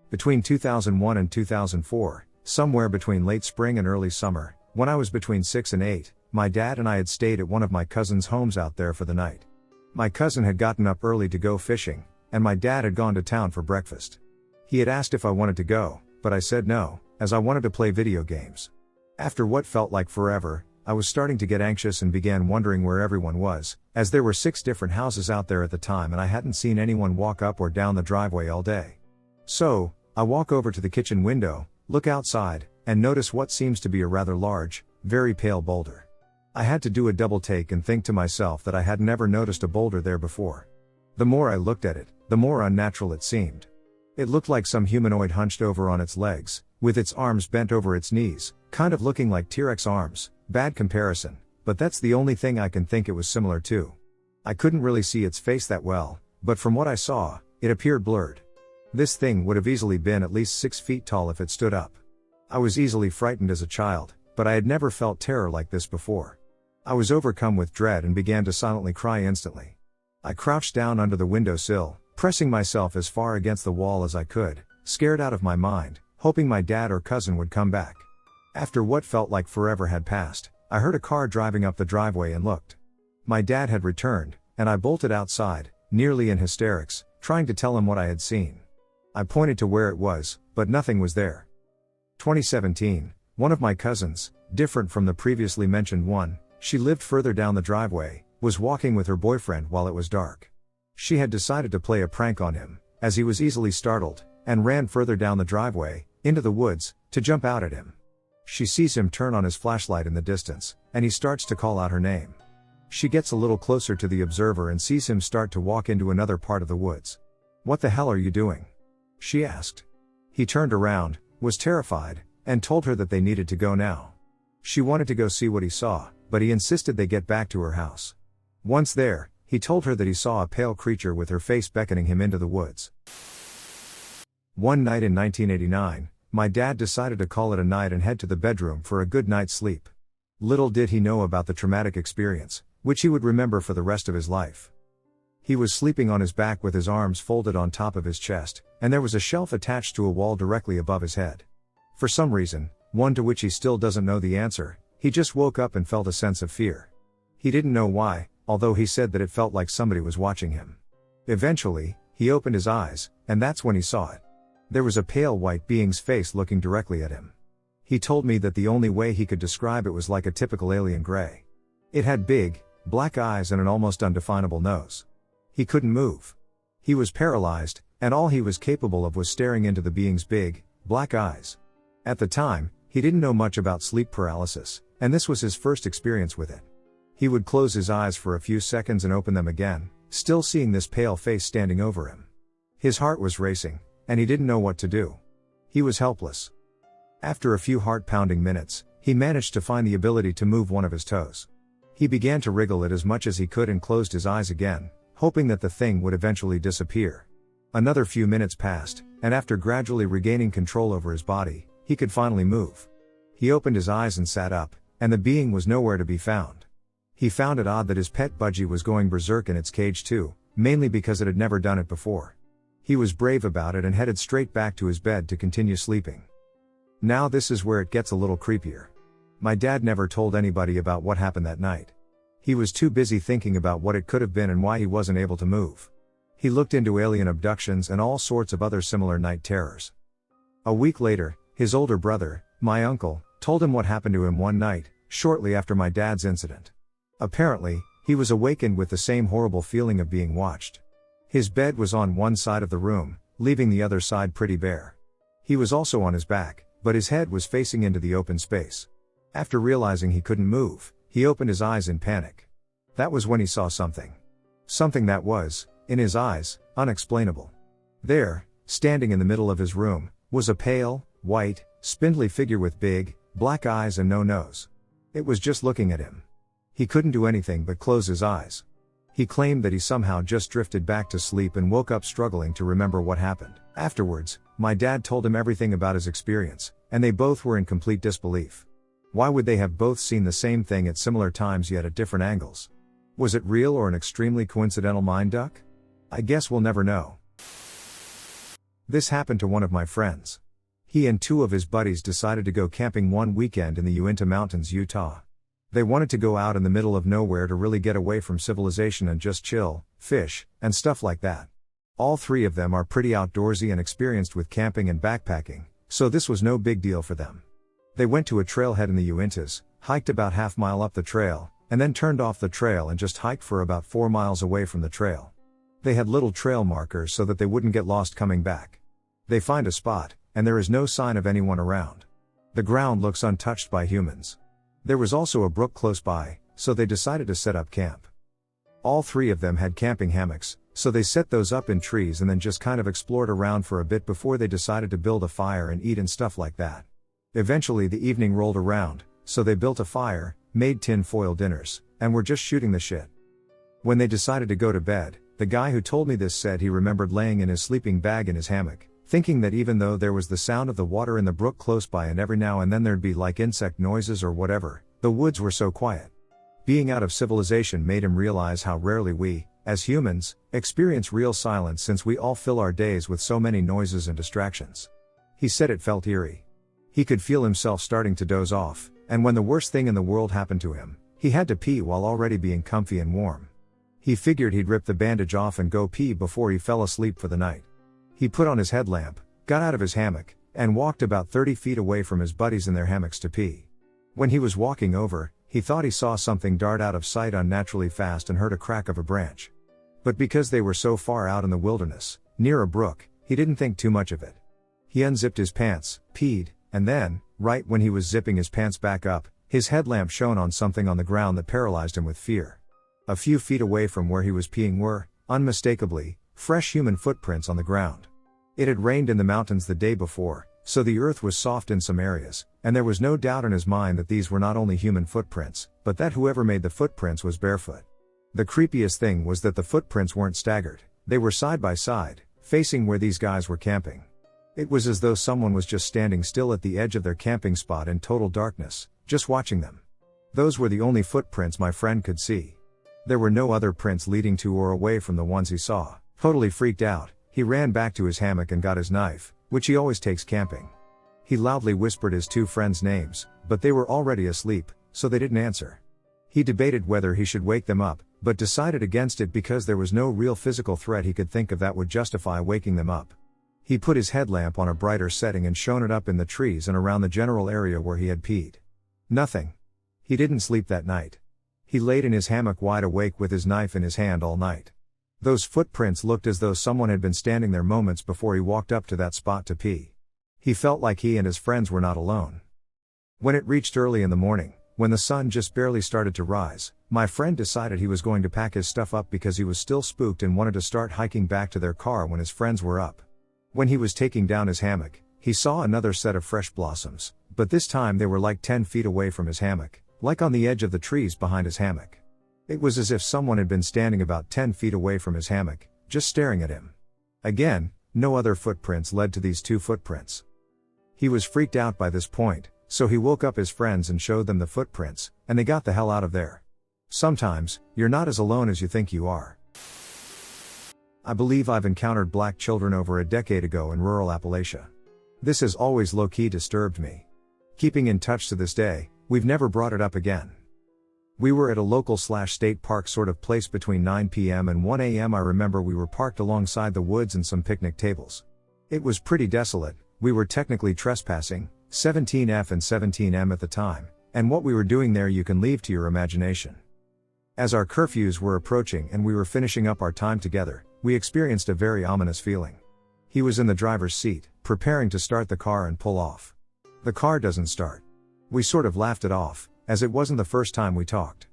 Between 2001 and 2004, somewhere between late spring and early summer, when I was between 6 and 8, my dad and I had stayed at one of my cousin's homes out there for the night. My cousin had gotten up early to go fishing, and my dad had gone to town for breakfast. He had asked if I wanted to go, but I said no, as I wanted to play video games. After what felt like forever, I was starting to get anxious and began wondering where everyone was, as there were 6 different houses out there at the time and I hadn't seen anyone walk up or down the driveway all day. So, I walk over to the kitchen window, look outside, and notice what seems to be a rather large, very pale boulder. I had to do a double take and think to myself that I had never noticed a boulder there before. The more I looked at it, the more unnatural it seemed. It looked like some humanoid hunched over on its legs, with its arms bent over its knees, kind of looking like T-Rex arms. Bad comparison, but that's the only thing I can think it was similar to. I couldn't really see its face that well, but from what I saw, it appeared blurred. This thing would have easily been at least 6 feet tall if it stood up. I was easily frightened as a child, but I had never felt terror like this before. I was overcome with dread and began to silently cry instantly. I crouched down under the windowsill, pressing myself as far against the wall as I could, scared out of my mind, hoping my dad or cousin would come back. After what felt like forever had passed, I heard a car driving up the driveway and looked. My dad had returned, and I bolted outside, nearly in hysterics, trying to tell him what I had seen. I pointed to where it was, but nothing was there. 2017, one of my cousins, different from the previously mentioned one, she lived further down the driveway, was walking with her boyfriend while it was dark. She had decided to play a prank on him, as he was easily startled, and ran further down the driveway, into the woods, to jump out at him. She sees him turn on his flashlight in the distance, and he starts to call out her name. She gets a little closer to the observer and sees him start to walk into another part of the woods. "What the hell are you doing?" she asked. He turned around, was terrified, and told her that they needed to go now. She wanted to go see what he saw, but he insisted they get back to her house. Once there, he told her that he saw a pale creature with her face beckoning him into the woods. One night in 1989, my dad decided to call it a night and head to the bedroom for a good night's sleep. Little did he know about the traumatic experience, which he would remember for the rest of his life. He was sleeping on his back with his arms folded on top of his chest, and there was a shelf attached to a wall directly above his head. For some reason, one to which he still doesn't know the answer, he just woke up and felt a sense of fear. He didn't know why, although he said that it felt like somebody was watching him. Eventually, he opened his eyes, and that's when he saw it. There was a pale white being's face looking directly at him. He told me that the only way he could describe it was like a typical alien gray. It had big, black eyes and an almost undefinable nose. He couldn't move. He was paralyzed, and all he was capable of was staring into the being's big, black eyes. At the time, he didn't know much about sleep paralysis, and this was his first experience with it. He would close his eyes for a few seconds and open them again, still seeing this pale face standing over him. His heart was racing, and he didn't know what to do. He was helpless. After a few heart-pounding minutes, he managed to find the ability to move one of his toes. He began to wriggle it as much as he could and closed his eyes again, hoping that the thing would eventually disappear. Another few minutes passed, and after gradually regaining control over his body, he could finally move. He opened his eyes and sat up, and the being was nowhere to be found. He found it odd that his pet budgie was going berserk in its cage too, mainly because it had never done it before. He was brave about it and headed straight back to his bed to continue sleeping. Now this is where it gets a little creepier. My dad never told anybody about what happened that night. He was too busy thinking about what it could have been and why he wasn't able to move. He looked into alien abductions and all sorts of other similar night terrors. A week later, his older brother, my uncle, told him what happened to him one night, shortly after my dad's incident. Apparently, he was awakened with the same horrible feeling of being watched. His bed was on one side of the room, leaving the other side pretty bare. He was also on his back, but his head was facing into the open space. After realizing he couldn't move, he opened his eyes in panic. That was when he saw something. Something that was, in his eyes, unexplainable. There, standing in the middle of his room, was a pale, white, spindly figure with big, black eyes and no nose. It was just looking at him. He couldn't do anything but close his eyes. He claimed that he somehow just drifted back to sleep and woke up struggling to remember what happened. Afterwards, my dad told him everything about his experience, and they both were in complete disbelief. Why would they have both seen the same thing at similar times yet at different angles? Was it real or an extremely coincidental mind duck? I guess we'll never know. This happened to one of my friends. He and two of his buddies decided to go camping one weekend in the Uinta Mountains, Utah. They wanted to go out in the middle of nowhere to really get away from civilization and just chill, fish, and stuff like that. All three of them are pretty outdoorsy and experienced with camping and backpacking, so this was no big deal for them. They went to a trailhead in the Uintas, hiked about half-mile up the trail, and then turned off the trail and just hiked for about 4 miles away from the trail. They had little trail markers so that they wouldn't get lost coming back. They find a spot, and there is no sign of anyone around. The ground looks untouched by humans. There was also a brook close by, so they decided to set up camp. All three of them had camping hammocks, so they set those up in trees and then just kind of explored around for a bit before they decided to build a fire and eat and stuff like that. Eventually the evening rolled around, so they built a fire, made tin-foil dinners, and were just shooting the shit. When they decided to go to bed, the guy who told me this said he remembered laying in his sleeping bag in his hammock, thinking that even though there was the sound of the water in the brook close by and every now and then there'd be like insect noises or whatever, the woods were so quiet. Being out of civilization made him realize how rarely we, as humans, experience real silence since we all fill our days with so many noises and distractions. He said it felt eerie. He could feel himself starting to doze off, and when the worst thing in the world happened to him, he had to pee while already being comfy and warm. He figured he'd rip the bandage off and go pee before he fell asleep for the night. He put on his headlamp, got out of his hammock, and walked about 30 feet away from his buddies in their hammocks to pee. When he was walking over, he thought he saw something dart out of sight unnaturally fast and heard a crack of a branch. But because they were so far out in the wilderness, near a brook, he didn't think too much of it. He unzipped his pants, peed, and then, right when he was zipping his pants back up, his headlamp shone on something on the ground that paralyzed him with fear. A few feet away from where he was peeing were, unmistakably, fresh human footprints on the ground. It had rained in the mountains the day before, so the earth was soft in some areas, and there was no doubt in his mind that these were not only human footprints, but that whoever made the footprints was barefoot. The creepiest thing was that the footprints weren't staggered, they were side by side, facing where these guys were camping. It was as though someone was just standing still at the edge of their camping spot in total darkness, just watching them. Those were the only footprints my friend could see. There were no other prints leading to or away from the ones he saw. Totally freaked out, he ran back to his hammock and got his knife, which he always takes camping. He loudly whispered his two friends' names, but they were already asleep, so they didn't answer. He debated whether he should wake them up, but decided against it because there was no real physical threat he could think of that would justify waking them up. He put his headlamp on a brighter setting and shone it up in the trees and around the general area where he had peed. Nothing. He didn't sleep that night. He laid in his hammock wide awake with his knife in his hand all night. Those footprints looked as though someone had been standing there moments before he walked up to that spot to pee. He felt like he and his friends were not alone. When it reached early in the morning, when the sun just barely started to rise, my friend decided he was going to pack his stuff up because he was still spooked and wanted to start hiking back to their car when his friends were up. When he was taking down his hammock, he saw another set of fresh blossoms, but this time they were like 10 feet away from his hammock, like on the edge of the trees behind his hammock. It was as if someone had been standing about 10 feet away from his hammock, just staring at him. Again, no other footprints led to these two footprints. He was freaked out by this point, so he woke up his friends and showed them the footprints, and they got the hell out of there. Sometimes, you're not as alone as you think you are. I believe I've encountered black children over a decade ago in rural Appalachia. This has always low-key disturbed me. Keeping in touch to this day, we've never brought it up again. We were at a local/state park sort of place between 9 p.m. and 1 a.m. I remember we were parked alongside the woods and some picnic tables. It was pretty desolate, we were technically trespassing, 17F and 17M at the time, And what we were doing there you can leave to your imagination. As our curfews were approaching and we were finishing up our time together, we experienced a very ominous feeling. He was in the driver's seat, preparing to start the car and pull off. The car doesn't start. We sort of laughed it off, as it wasn't the first time we talked.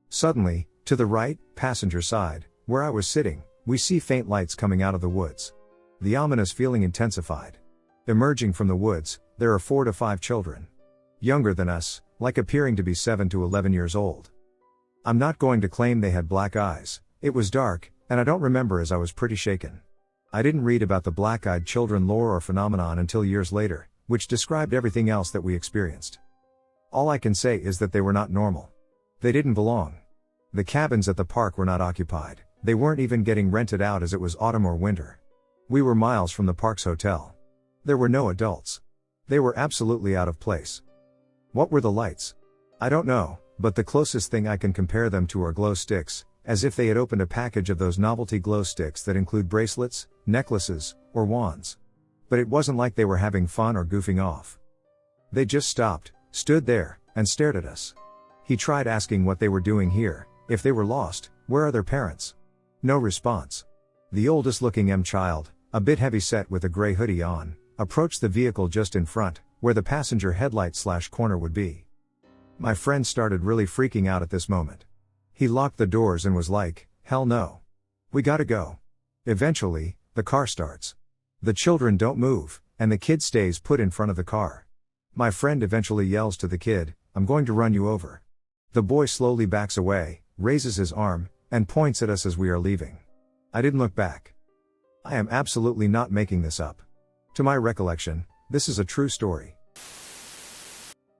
Suddenly, to the right, passenger side, where I was sitting, we see faint lights coming out of the woods. The ominous feeling intensified. Emerging from the woods, there are 4 to 5 children. Younger than us, like appearing to be 7 to 11 years old. I'm not going to claim they had black eyes, it was dark, and I don't remember as I was pretty shaken. I didn't read about the black-eyed children lore or phenomenon until years later, which described everything else that we experienced. All I can say is that they were not normal. They didn't belong. The cabins at the park were not occupied, they weren't even getting rented out as it was autumn or winter. We were miles from the park's hotel. There were no adults. They were absolutely out of place. What were the lights? I don't know, but the closest thing I can compare them to are glow sticks, as if they had opened a package of those novelty glow sticks that include bracelets, necklaces, or wands. But it wasn't like they were having fun or goofing off. They just stopped, stood there, and stared at us. He tried asking what they were doing here, if they were lost, where are their parents? No response. The oldest looking child, a bit heavy set with a gray hoodie on, approached the vehicle just in front, where the passenger headlight/corner would be. My friend started really freaking out at this moment. He locked the doors and was like, hell no. We gotta go. Eventually, the car starts. The children don't move, and the kid stays put in front of the car. My friend eventually yells to the kid, I'm going to run you over. The boy slowly backs away, raises his arm, and points at us as we are leaving. I didn't look back. I am absolutely not making this up. To my recollection, this is a true story.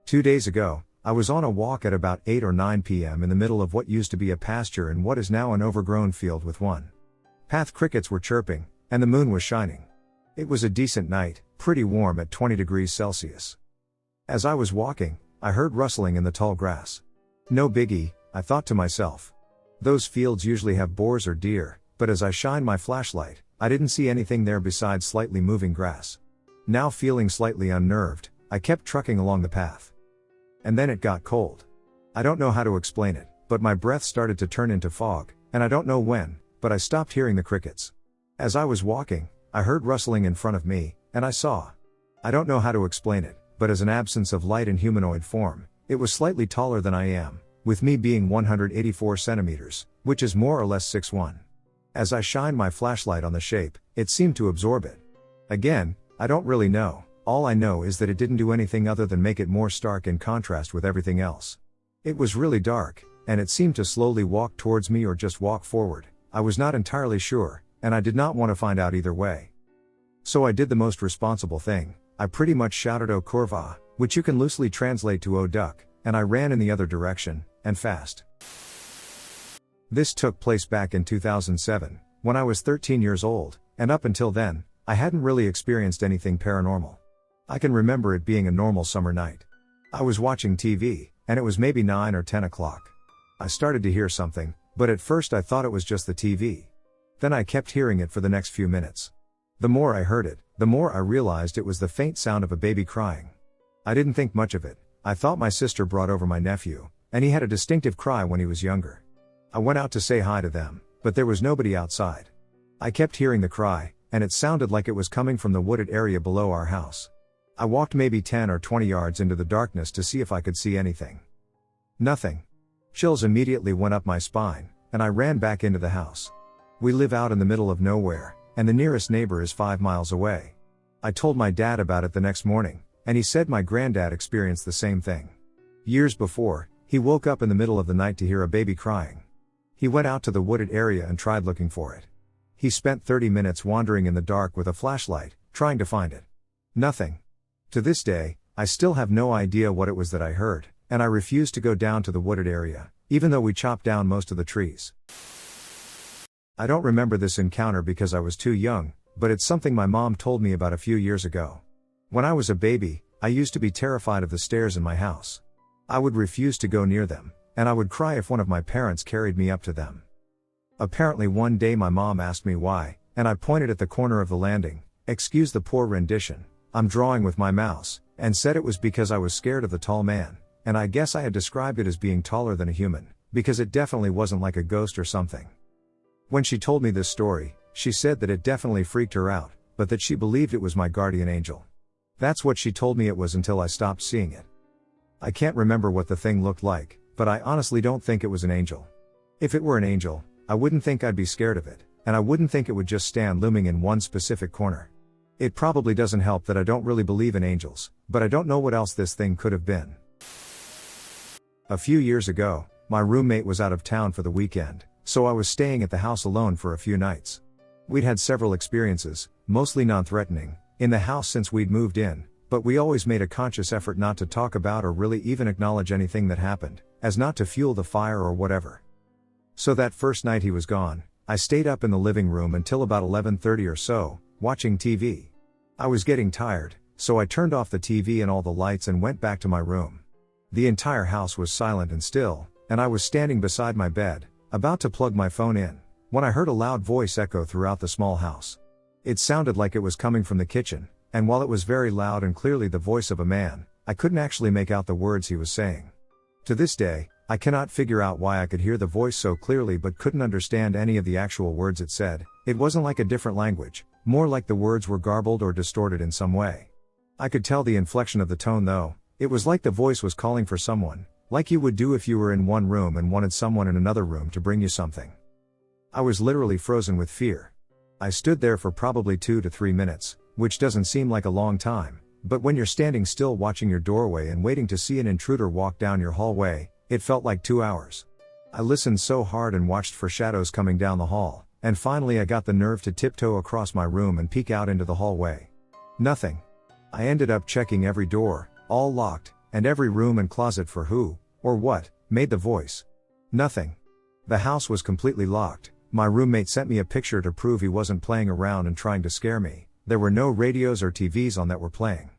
2 days ago, I was on a walk at about 8 or 9 p.m. in the middle of what used to be a pasture in what is now an overgrown field with one path. Crickets were chirping, and the moon was shining. It was a decent night, pretty warm at 20 degrees Celsius. As I was walking, I heard rustling in the tall grass. No biggie, I thought to myself. Those fields usually have boars or deer, but as I shined my flashlight, I didn't see anything there besides slightly moving grass. Now feeling slightly unnerved, I kept trucking along the path. And then it got cold. I don't know how to explain it, but my breath started to turn into fog, and I don't know when, but I stopped hearing the crickets. As I was walking, I heard rustling in front of me, and I saw. I don't know how to explain it, but as an absence of light in humanoid form, it was slightly taller than I am, with me being 184 centimeters, which is more or less 6'1". As I shined my flashlight on the shape, it seemed to absorb it. Again, I don't really know. All I know is that it didn't do anything other than make it more stark in contrast with everything else. It was really dark, and it seemed to slowly walk towards me or just walk forward. I was not entirely sure, and I did not want to find out either way. So I did the most responsible thing. I pretty much shouted "O kurva," which you can loosely translate to "O duck," and I ran in the other direction, and fast. This took place back in 2007, when I was 13 years old, and up until then, I hadn't really experienced anything paranormal. I can remember it being a normal summer night. I was watching TV, and it was maybe 9 or 10 o'clock. I started to hear something, but at first I thought it was just the TV. Then I kept hearing it for the next few minutes. The more I heard it, the more I realized it was the faint sound of a baby crying. I didn't think much of it. I thought my sister brought over my nephew, and he had a distinctive cry when he was younger. I went out to say hi to them, but there was nobody outside. I kept hearing the cry, and it sounded like it was coming from the wooded area below our house. I walked maybe 10 or 20 yards into the darkness to see if I could see anything. Nothing. Chills immediately went up my spine, and I ran back into the house. We live out in the middle of nowhere, and the nearest neighbor is 5 miles away. I told my dad about it the next morning, and he said my granddad experienced the same thing. Years before, he woke up in the middle of the night to hear a baby crying. He went out to the wooded area and tried looking for it. He spent 30 minutes wandering in the dark with a flashlight, trying to find it. Nothing. To this day, I still have no idea what it was that I heard, and I refuse to go down to the wooded area, even though we chopped down most of the trees. I don't remember this encounter because I was too young, but it's something my mom told me about a few years ago. When I was a baby, I used to be terrified of the stairs in my house. I would refuse to go near them, and I would cry if one of my parents carried me up to them. Apparently one day my mom asked me why, and I pointed at the corner of the landing, excuse the poor rendition, I'm drawing with my mouse, and said it was because I was scared of the tall man, and I guess I had described it as being taller than a human, because it definitely wasn't like a ghost or something. When she told me this story, she said that it definitely freaked her out, but that she believed it was my guardian angel. That's what she told me it was until I stopped seeing it. I can't remember what the thing looked like, but I honestly don't think it was an angel. If it were an angel, I wouldn't think I'd be scared of it, and I wouldn't think it would just stand looming in one specific corner. It probably doesn't help that I don't really believe in angels, but I don't know what else this thing could have been. A few years ago, my roommate was out of town for the weekend, so I was staying at the house alone for a few nights. We'd had several experiences, mostly non-threatening, in the house since we'd moved in, but we always made a conscious effort not to talk about or really even acknowledge anything that happened, as not to fuel the fire or whatever. So that first night he was gone, I stayed up in the living room until about 11:30 or so, watching TV. I was getting tired, so I turned off the TV and all the lights and went back to my room. The entire house was silent and still, and I was standing beside my bed, about to plug my phone in, when I heard a loud voice echo throughout the small house. It sounded like it was coming from the kitchen, and while it was very loud and clearly the voice of a man, I couldn't actually make out the words he was saying. To this day, I cannot figure out why I could hear the voice so clearly but couldn't understand any of the actual words it said. It wasn't like a different language, more like the words were garbled or distorted in some way. I could tell the inflection of the tone though. It was like the voice was calling for someone, like you would do if you were in one room and wanted someone in another room to bring you something. I was literally frozen with fear. I stood there for probably 2 to 3 minutes, which doesn't seem like a long time, but when you're standing still watching your doorway and waiting to see an intruder walk down your hallway, it felt like 2 hours. I listened so hard and watched for shadows coming down the hall, and finally I got the nerve to tiptoe across my room and peek out into the hallway. Nothing. I ended up checking every door, all locked, and every room and closet for who, or what, made the voice. Nothing. The house was completely locked. My roommate sent me a picture to prove he wasn't playing around and trying to scare me. There were no radios or TVs on that were playing.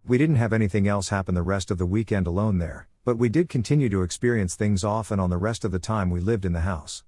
We didn't have anything else happen the rest of the weekend alone there, but we did continue to experience things off and on the rest of the time we lived in the house.